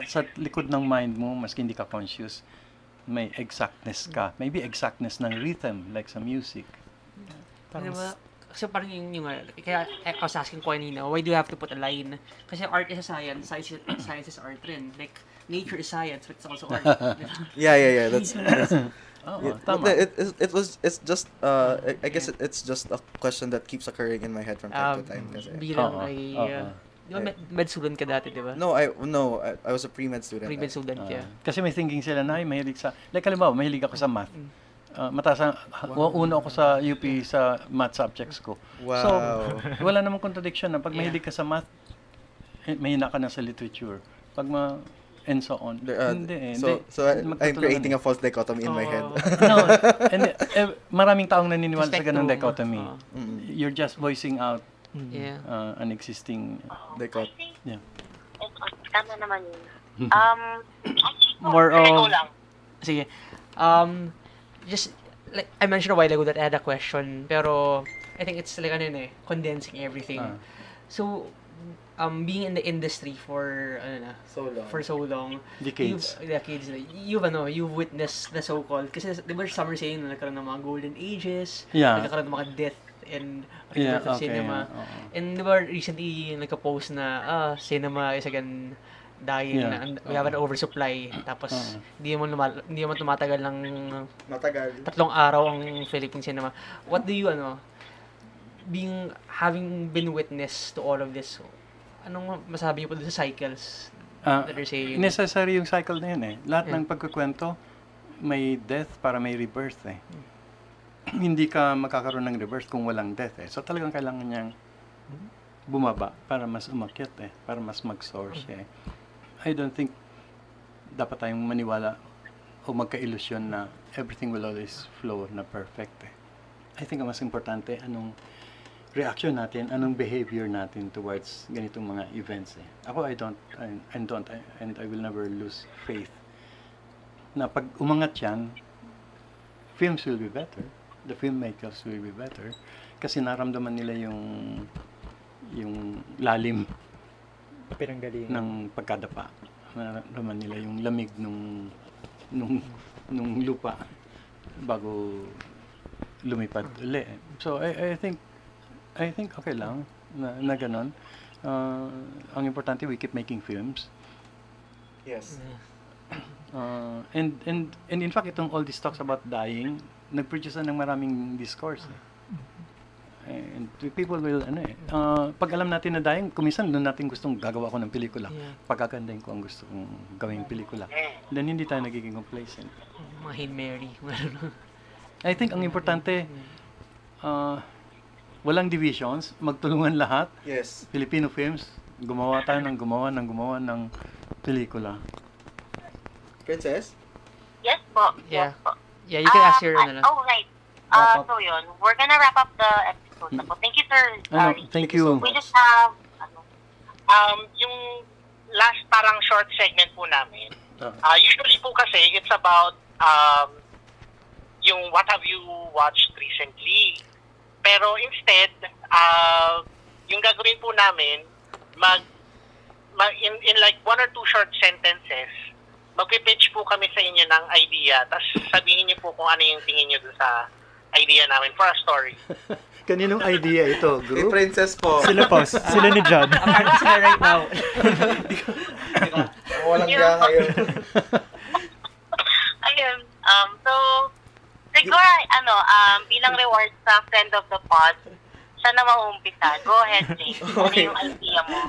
sa likod ng mind mo, maski hindi ka conscious, may exactness ka. Maybe exactness ng rhythm, like sa music. Di ba, Kasi parang kaya I was asking ko kanina, why do you have to put a line? Kasi art is a science, science is art rin. Like, nature is science, but it's also art. Yeah. That's Oo, it, tama. it's just I guess it's just a question that keeps occurring in my head from time to time kasi. Bilang Oo, ay, oo. di ba med student ka dati, di ba? No, I was a pre-med student. Pre-med student ka. Kasi may thinking sila na, ay, mahilig sa, like halimbawa, mahilig ako sa math. Mataas ang, uno ako sa UP sa math subjects ko. Wow. So, wala namang contradiction na pag mahilig ka sa math, mahina ka na sa literature. Pag and so on. Hindi. So I'm creating a false dichotomy in my head. No, and maraming taong naniniwala sa ganung Spectrum. dichotomy. You're just voicing out Yeah. an existing Dichotomy. yeah. Tama naman yun. More Ikaw of, lang. sige, just, like, I mentioned a while ago that I had a question, pero, I think it's like, condensing everything. So, being in the industry for, so long, Decades. you've witnessed the so-called, kasi di ba some are saying na nagkaroon ng mga golden ages, Yeah. nagkaroon ng mga death and Yeah, rebirth of okay, cinema. yeah, oo. And di ba recently nagka-post na, cinema is again dying, Yeah, na, we have an oversupply, tapos hindi mo tumatagal ng Matagal. 3 araw ang Philippine cinema. What do you, having been witness to all of this, anong masabi niyo po sa cycles that they're saying? Necessary yung cycle na yun eh. Lahat ng pagkukwento, may death para may rebirth eh. Hindi ka makakaroon ng rebirth kung walang death eh. So talagang kailangan niyang bumaba para mas umakyat eh. Para mas mag-soar siya eh. I don't think dapat tayong maniwala o magka-illusion na everything will always flow na perfect eh. I think ang mas importante, anong reaction natin, anong behavior natin towards ganitong mga events eh. Ako, I will never lose faith na pag umangat yan, films will be better, the filmmakers will be better, kasi naramdaman nila yung lalim Pinanggalingan. ng pagkadapa. Naramdaman nila yung lamig nung lupa bago lumipad uli. So, I think okay lang na ganon. Ang importante, we keep making films. Yes. And in fact, itong all these talks about dying, nag-produce ng maraming discourse. And people will, pag alam natin na dying, kuminsan doon natin gustong gagawa ko ng pelikula. Yeah. Pagkagandahin ko ang gusto kong gawing pelikula. Then hindi tayo nagiging complacent. Mga Hail Mary. I think ang importante, walang divisions, magtulungan lahat. Yes. Filipino films, gumawa tayo ng gumawa ng pelikula. Princess? Yes po. Yeah. Yes po. Yeah, you can ask your, Right. So yun, we're gonna wrap up the episode na po. Thank you, sir. Thank you. We just have, Yung last parang short segment po namin, usually po kasi it's about yung what have you watched recently. Pero instead, yung gagawin po namin, in like 1 or 2 short sentences, magpipitch po kami sa inyo ng idea, tapos sabihin niyo po kung ano yung tingin niyo dun sa idea namin for a story. Kaninong idea ito, Hey, group? Princess po. Sila po, sila ni John. Apparently sila right now. Walang gaya kayo. ayun, so, siguro, bilang reward sa friend of the pod, siya na mauumpisa. Go ahead, Jay. Ano yung idea mo?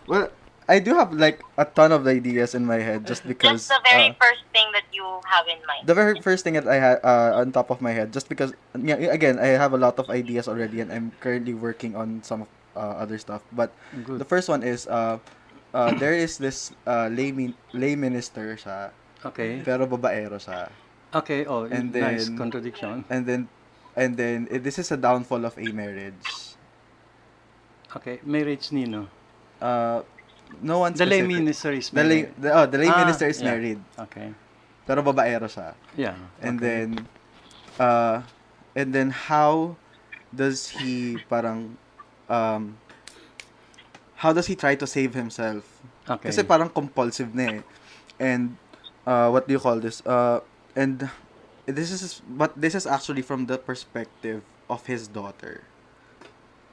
Well, I do have like a ton of ideas in my head just because Just the very first thing that you have in mind. the very first thing that I had on top of my head, just because again I have a lot of ideas already and I'm currently working on some other stuff. But Good. the first one is there is this lay minister siya, Okay. pero babaero siya. Okay, And nice then- contradiction. And then this is a downfall of a marriage. Okay, marriage nino. No one The lay specific. minister is The lay, married. the lay minister is yeah. married, Okay. pero babaero siya. Yeah. And okay. then how does he how does he try to save himself? Okay. Kasi parang compulsive na eh. And what do you call this? And this is actually from the perspective of his daughter.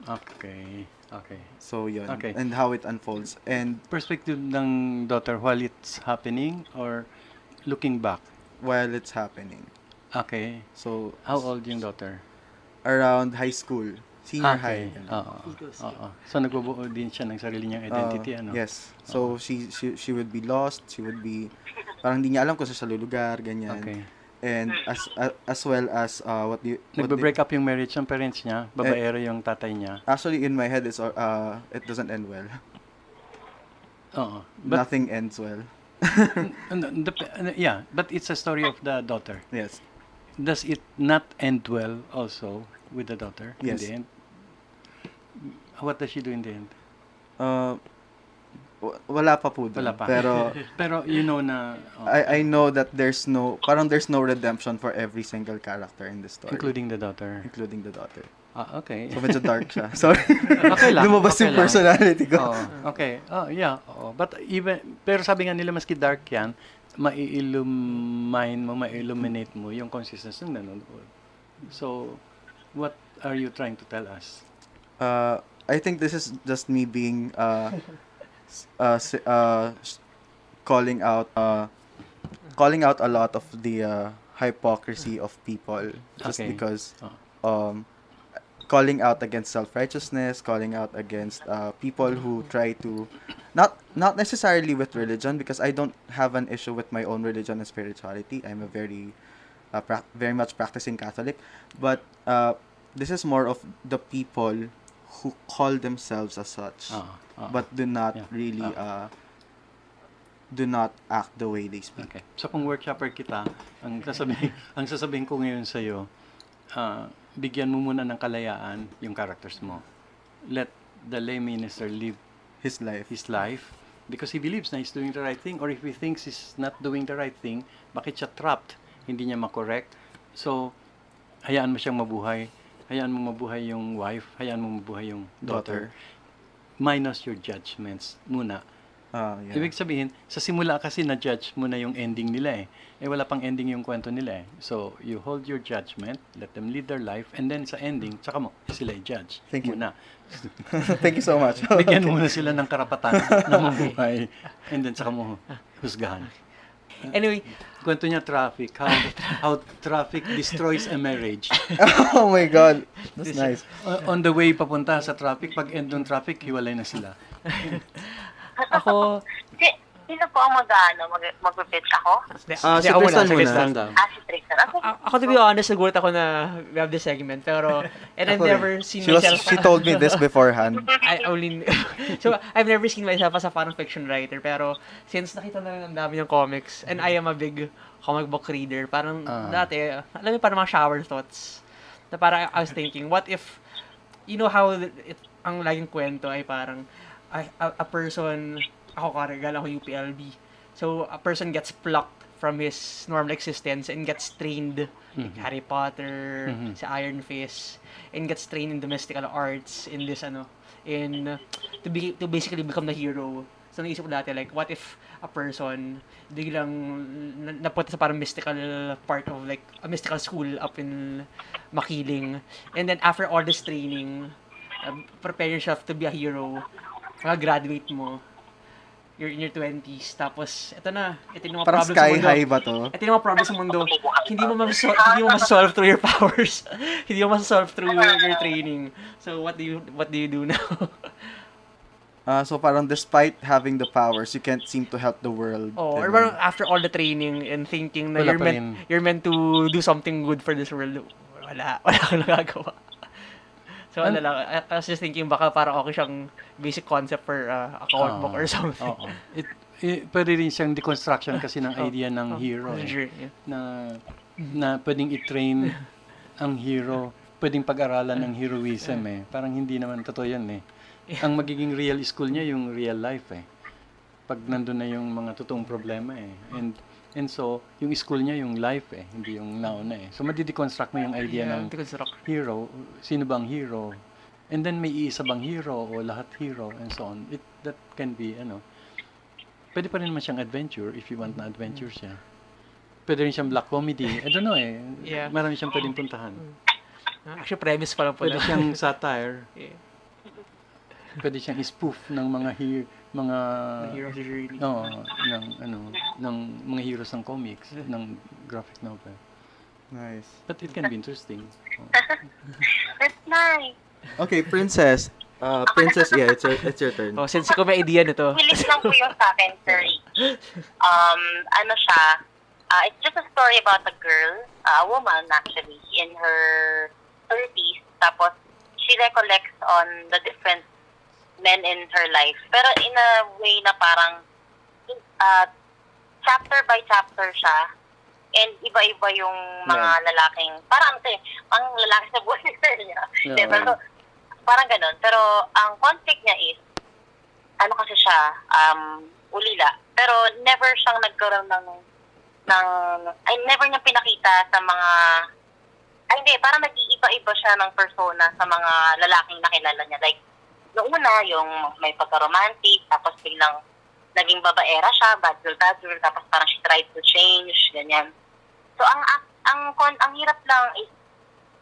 Okay. Okay. So yun. Okay. And how it unfolds. And Perspective ng daughter while it's happening or looking back? while it's happening. Okay. So, How old yung daughter? around high school. Senior high. Okay. Oo. So nagbubuo din siya ng sarili niyang identity, ano? Yes. So, she would be lost. She would be, parang hindi niya alam kung saan siya lulugar, ganyan. Okay. And as well as, Nagbe-break up yung marriage ng parents niya, babaero yung tatay niya. Actually, in my head, it doesn't end well. Oo. But, Nothing ends well. yeah, but it's a story of the daughter. Yes. Does it not end well also with the daughter in Yes. the end? What does she do in the end? Wala pa po dun. Wala pa. Pero, you know na... I know that there's no redemption for every single character in the story. including the daughter. Including the daughter. Okay. So, medyo dark siya. Sorry. Okay lang. Lumabas okay yung lang. personality ko. Okay. Yeah. But pero sabi nga nila maski dark yan, ma-illuminate mo yung consistency ng nanonood. So, what are you trying to tell us? I think this is just me being calling out a lot of the hypocrisy of people just Okay. because calling out against self-righteousness, calling out against people who try to not necessarily with religion, because I don't have an issue with my own religion and spirituality. I'm a very very much practicing Catholic, but this is more of the people who call themselves as such, but do not really do not act the way they speak. Okay. So kung workshopper kita, ang sasabihin ko ngayon sa iyo, bigyan mo muna ng kalayaan yung characters mo. Let the lay minister live His life. Because he believes na he's doing the right thing, or if he thinks he's not doing the right thing, bakit siya trapped? Hindi niya makorek. So, hayaan mo siyang mabuhay. Hayaan mo mabuhay yung wife. Hayaan mo mabuhay yung daughter. Minus your judgments muna. Yeah. Ibig sabihin, sa simula kasi na-judge mo na yung ending nila eh. Wala pang ending yung kwento nila eh. So, you hold your judgment, let them live their life, and then sa ending, tsaka mo sila i-judge. Thank you. Muna. Thank you so much. Bigyan mo muna sila ng karapatan na mabuhay, and then tsaka mo husgahan. Anyway, Kwento niya traffic, how traffic destroys a marriage. Oh my God. That's nice. On the way papunta sa traffic, pag end ng traffic, hiwalay na sila. ako, Sino po ang mag-pitch ako? Si Tristan muna. Si Tristan. Okay. ako to be honest, nagulat ako na we have this segment, pero, and I've never seen myself, She told me this beforehand. so, I've never seen myself as a fan fiction writer, pero, since nakita na ang dami ng comics, and I am a big comic book reader, parang, dati, alam mo, parang mga shower thoughts, na parang, I was thinking, what if, you know how, ang laging kwento ay parang, a person, ako karagal ako UPLB. So, a person gets plucked from his normal existence and gets trained, like Harry Potter, si Iron Fist, and gets trained in the mystical arts in this, to basically become the hero. So, naisip ko dati, like, what if a person biglang napunta sa parang mystical part of, like, a mystical school up in Makiling. And then, after all this training, prepare yourself to be a hero, graduate mo, you're in your 20s, tapos, ito yung mga Parang problems sa sky mundo. high ba to? Ito yung mga problems sa mundo. Hindi mo ma-solve through your powers. Hindi mo ma-solve through your training. So, what do you do now? So parang despite having the powers, you can't seem to help the world. Or parang after all the training and thinking na Wala pa rin. you're meant to do something good for this world, wala kang nagagawa. So, I was just thinking, baka parang okay siyang basic concept for a comic book or something. Oo. Pwede rin siyang deconstruction kasi ng idea ng hero. Sure, yeah. Na pwedeng i-train ang hero, pwedeng pag-aralan ng heroism eh. Parang hindi naman totoo yan eh. Ang magiging real school niya yung real life eh. Pag nandun na yung mga totoong problema eh. And so, yung school niya yung life eh, hindi yung nauna eh. So, madi-deconstruct mo yung idea ng hero, sino bang hero, and then may iisa bang hero o lahat hero, and so on. That can be, pwede pa rin naman siyang adventure if you want na adventure siya. Pwede rin siyang black comedy. I don't know eh. Yeah. Marami siyang pwedeng puntahan. Actually, premise pa lang po Pwede siyang satire. Yeah. pwede siyang spoof ng mga mga The hero of the journey. Oo, ng mga heroes ng comics, ng graphic novel. Nice. But it can be interesting. That's nice. Okay, Princess. Princess, yeah, it's your turn. Oh, since ko may idea nito. Bilis lang po yung sa akin, sorry. Ano siya, it's just a story about a girl, a woman actually, in her 30s. Tapos, she recollects on the different men in her life. Pero in a way na parang chapter by chapter siya. And iba-iba yung mga lalaking, parang ang lalaki sa buhay niya. Yeah. Pero, parang ganun. Pero, ang conflict niya is, ano kasi siya, ulila. Pero, never siyang nagkaroon never niya pinakita sa mga, hindi, parang nag-iiba-iba siya ng persona sa mga lalaking nakilala niya. Like, noong una, yung may pagka-romantic, tapos biglang naging babaera siya, bad girl, tapos parang she tried to change, ganyan. So, ang hirap lang is,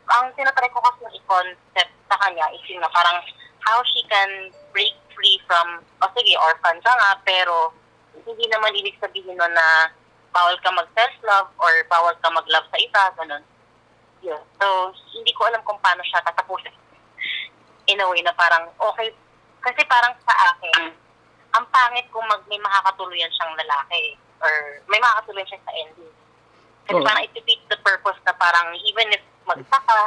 ang tinatry ko kasi i-concept sa kanya is yun na parang how she can break free from, sige, orphan siya nga, pero hindi naman ibig sabihin nun na bawal ka mag-self-love or bawal ka mag-love sa iba, ganun. Yeah. So, hindi ko alam kung paano siya tatapusin. In a way na parang, okay, kasi parang sa akin, ang pangit kung may makakatuluyan siyang lalaki or may makakatuluyan siya sa ending. Kasi parang it defeats the purpose na parang even if mag-isa ka,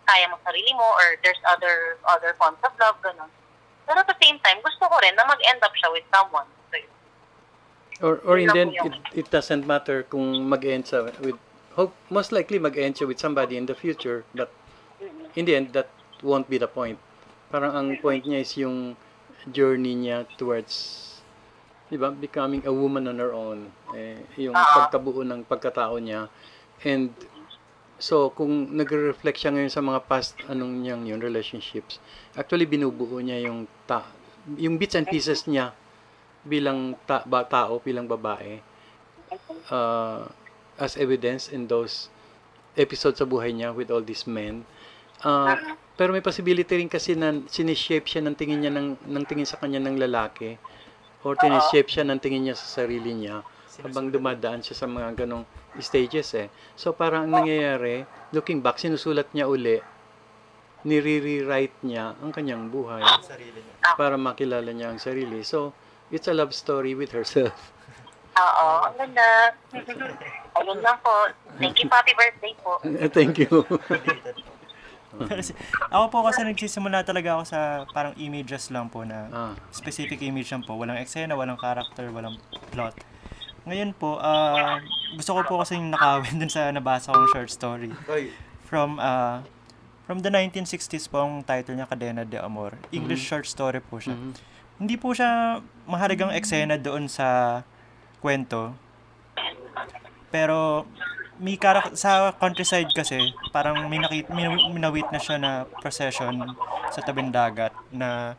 kaya mo sarili mo or there's other forms of love, gano'n. Pero at the same time, gusto ko rin na mag-end up siya with someone. So, Or in the end, it doesn't matter kung mag-end siya with, most likely mag-end siya with somebody in the future, but in the end, that won't be the point. Parang ang point niya is yung journey niya towards, diba, becoming a woman on her own. Yung pagkabuo ng pagkatao niya. And so, kung nagre-reflect siya ngayon sa mga past, yung relationships, actually binubuo niya yung bits and pieces niya bilang tao, bilang babae, as evidence in those episodes sa buhay niya with all these men. Pero may possibility rin kasi na sinishape siya ng tingin niya ng tingin sa kanya ng lalaki, or sinishape siya ng tingin niya sa sarili niya habang dumadaan siya sa mga ganong stages So parang ang nangyayari, looking back, sinusulat niya uli, nire-rewrite niya ang kanyang buhay para makilala niya ang sarili. So, it's a love story with herself. Oo, ang ganda. Ayun lang po. Thank you, happy birthday po. Thank you. Ako po kasi nagsisimula talaga ako sa parang images lang po na specific image lang po. Walang eksena, walang character, walang plot. Ngayon po, gusto ko po kasi nakawin dun sa nabasa kong short story. From the 1960s po, ang title niya, Cadena de Amor. English short story po siya. Hindi po siya mahalagang eksena doon sa kwento. Pero sa countryside kasi, parang may na-witness siya na procession sa tabing dagat na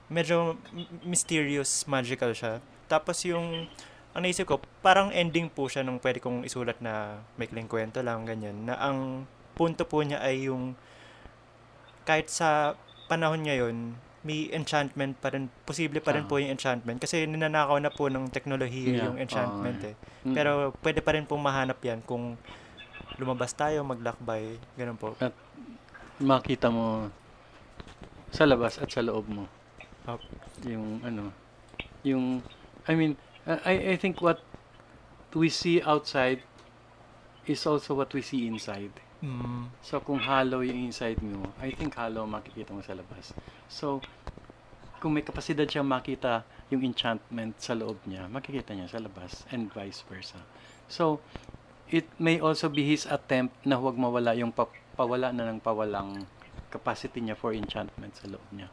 medyo mysterious, magical siya. Tapos ang naisip ko, parang ending po siya nung pwede kong isulat na maikling kwento lang, ganyan. Na ang punto po niya ay yung kahit sa panahon ngayon, may enchantment pa rin, posible pa rin po yung enchantment kasi ninanakaw na po ng teknolohiya yung enchantment Pero pwede pa rin pong mahanap yan kung lumabas tayo, maglakbay, ganun po. At makita mo sa labas at sa loob mo. I think what we see outside is also what we see inside. So, kung hollow yung inside mo, I think hollow makikita mo sa labas. So, kung may kapasidad siyang makita yung enchantment sa loob niya, makikita niya sa labas and vice versa. So, it may also be his attempt na huwag mawala yung pawala na ng pawalang capacity niya for enchantment sa loob niya.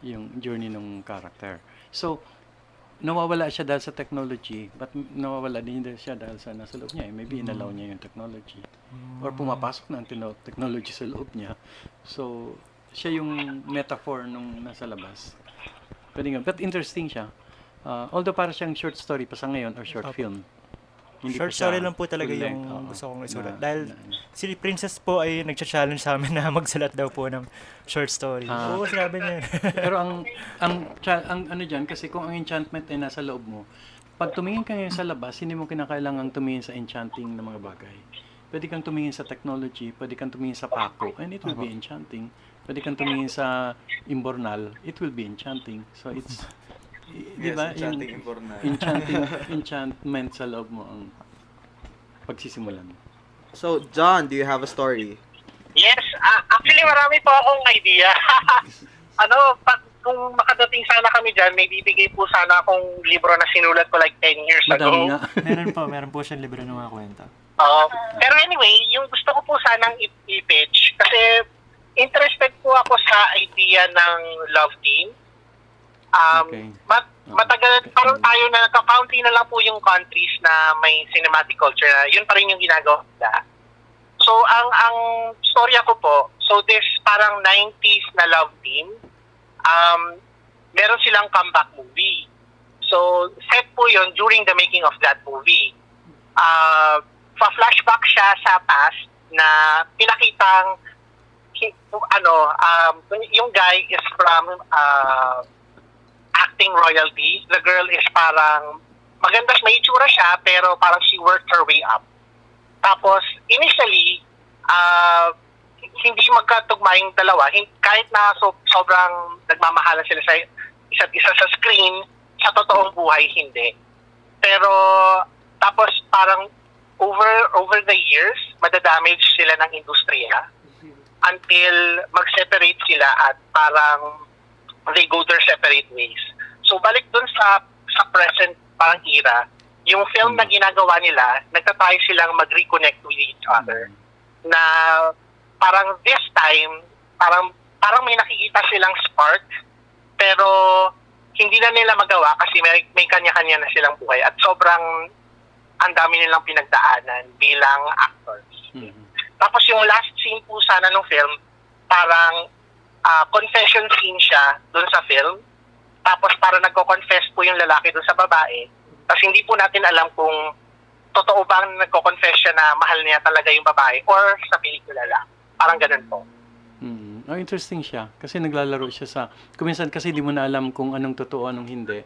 Yung journey ng character. So, nawawala siya dahil sa technology, but nawawala din siya dahil sa nasa loob niya. Maybe inalaw niya yung technology. Or pumapasok na ang technology sa loob niya. So, siya yung metaphor nung nasa labas. But interesting siya. Although para siyang short story pa sa ngayon or short film. Hindi Short pa siya story lang po talaga full yung length, oo. gusto kong isulat. Na- Dahil si Princess po ay nagcha-challenge sa amin na magsulat daw po ng short story. Ah. Oo, sinabi niya. Pero ang ano diyan kasi kung ang enchantment ay nasa loob mo, pag tumingin ka ngayon sa labas, hindi mo kinakailangang tumingin sa enchanting na mga bagay. Pwede kang tumingin sa technology, pwede kang tumingin sa pako, and it will be enchanting. Pwede kang tumingin sa imbornal, it will be enchanting. So it's di ba? enchanting Yung Imbornal. enchantment sa loob mo ang pagsisimulan. So, John, do you have a story? Yes, actually marami po akong idea. Kung makadating sana kami dyan, may bibigay po sana akong libro na sinulat ko like 10 years Madami ago. nga. meron po siyang libro ng mga kwento. Pero anyway, yung gusto ko po sanang i-pitch, kasi interested po ako sa idea ng love team. Okay. Matagal, parang tayo na nagka-county na lang po yung countries na may cinematic culture na yun pa rin yung ginagawa nila. So, ang storya ko po, so this parang 90s na love team, meron silang comeback movie. So, set po yun during the making of that movie. Pa-flashback siya sa past na pinakitang yung guy is from acting royalty. The girl is parang maganda, may itsura siya pero parang she worked her way up. Tapos initially hindi magkatugma yung dalawa, kahit na sobrang nagmamahalan sila sa isa't isa sa screen, sa totoong buhay hindi. Pero tapos parang over the years madadamage sila ng industriya until mag-separate sila at parang they go their separate ways. So balik dun sa present parang era, yung film na ginagawa nila, nagtatry silang mag-reconnect with each other. Na parang this time, parang may nakikita silang spark, pero hindi na nila magawa kasi may kanya-kanya na silang buhay at sobrang ang dami nilang pinagdaanan bilang actors. Tapos yung last scene po sana ng film, parang confession scene siya dun sa film. Tapos parang nagko-confess po yung lalaki dun sa babae. Tapos hindi po natin alam kung totoo bang nagko-confess siya na mahal niya talaga yung babae or sa pelikula lang. Parang ganun po. Interesting siya. Kasi naglalaro siya sa... Kuminsan kasi di mo na alam kung anong totoo, anong hindi.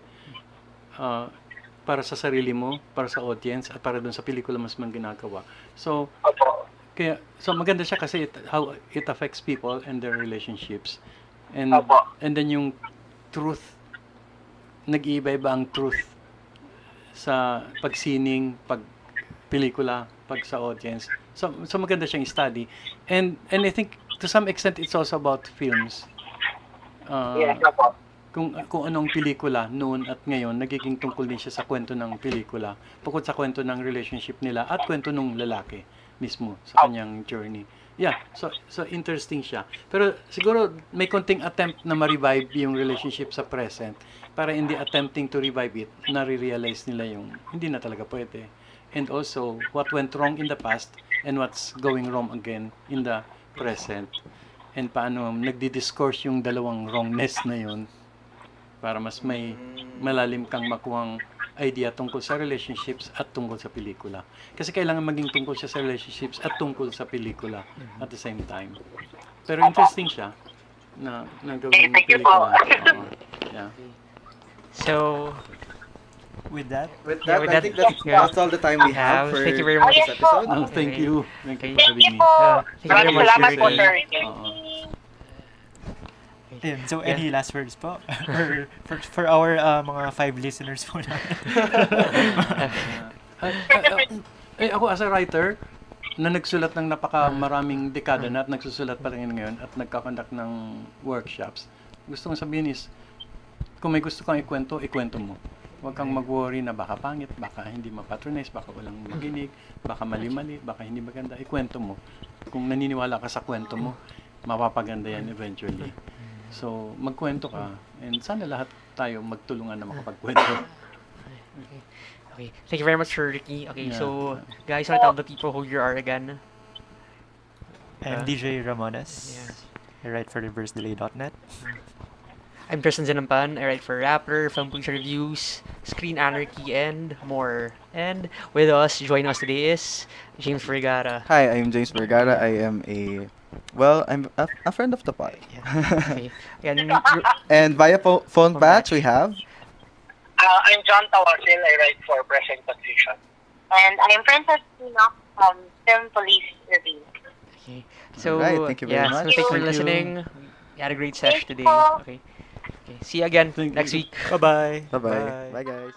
Para sa sarili mo, para sa audience, at para dun sa pelikula mas man ginagawa. So, maganda siya kasi how it affects people and their relationships. And then yung truth, nag-iiba-iba ang truth sa pagsining, pag pelikula, pag sa audience. So maganda siyang study. And I think to some extent it's also about films. Kung anong pelikula noon at ngayon, nagiging tungkol din siya sa kwento ng pelikula. Bukod sa kwento ng relationship nila at kwento ng lalaki mismo sa kanyang journey. Yeah, so interesting siya. Pero siguro may konting attempt na ma-revive yung relationship sa present para hindi attempting to revive it, nare-realize nila yung hindi na talaga pwede. And also, what went wrong in the past and what's going wrong again in the present. And paano nagdi-discourse yung dalawang wrongness na yun para mas may malalim kang makuhang idea tungkol sa relationships at tungkol sa pelikula. Kasi kailangan maging tungkol siya sa relationships at tungkol sa pelikula at the same time. Pero interesting siya na gawin Thank you pelikula. po. Yeah. So, With that, I think that's all the time we have for thank you very much. this episode. Thank you. Thank you for Thank having you me. po. Thank you very Maraming much, salamat Sir po, Ricky. sir. ayun, so any last words po? for our mga 5 listeners po natin. Ako as a writer, na nagsulat ng napakamaraming dekada na at nagsusulat pa rin ngayon at nagkakonduct ng workshops, gusto kong sabihin is, kung may gusto kang ikwento, ikwento mo. Huwag kang mag-worry na baka pangit, baka hindi mapatronize, baka walang maginig, baka mali-mali, baka hindi maganda. Ikwento mo. Kung naniniwala ka sa kwento mo, mapapaganda yan eventually. So, magkwento ka. And sana lahat tayo magtulungan na makapagkwento. Okay. Thank you very much, Sir Ricky. Okay, Yeah. so, guys, want to tell the people who you are again? I'm DJ Ramones. Yes. I write for reversedelay.net. I'm Tristan Zinampan. I write for Rappler, Film Police Reviews, Screen Anarchy, and more. And with us, joining us today is James Vergara. Hi, I'm James Vergara. I am I'm a friend of the pod. Okay. And And via phone batch, we have. I'm John Tawasil. I write for Present Confusion. And I'm Princess Tina from Film Police Review. okay. So, Alright, thank you very much. So thank you for Thank you. listening. We had a great session Thank today. you. Okay. See you again Thank next you. week. Bye-bye. Bye-bye. Bye, guys.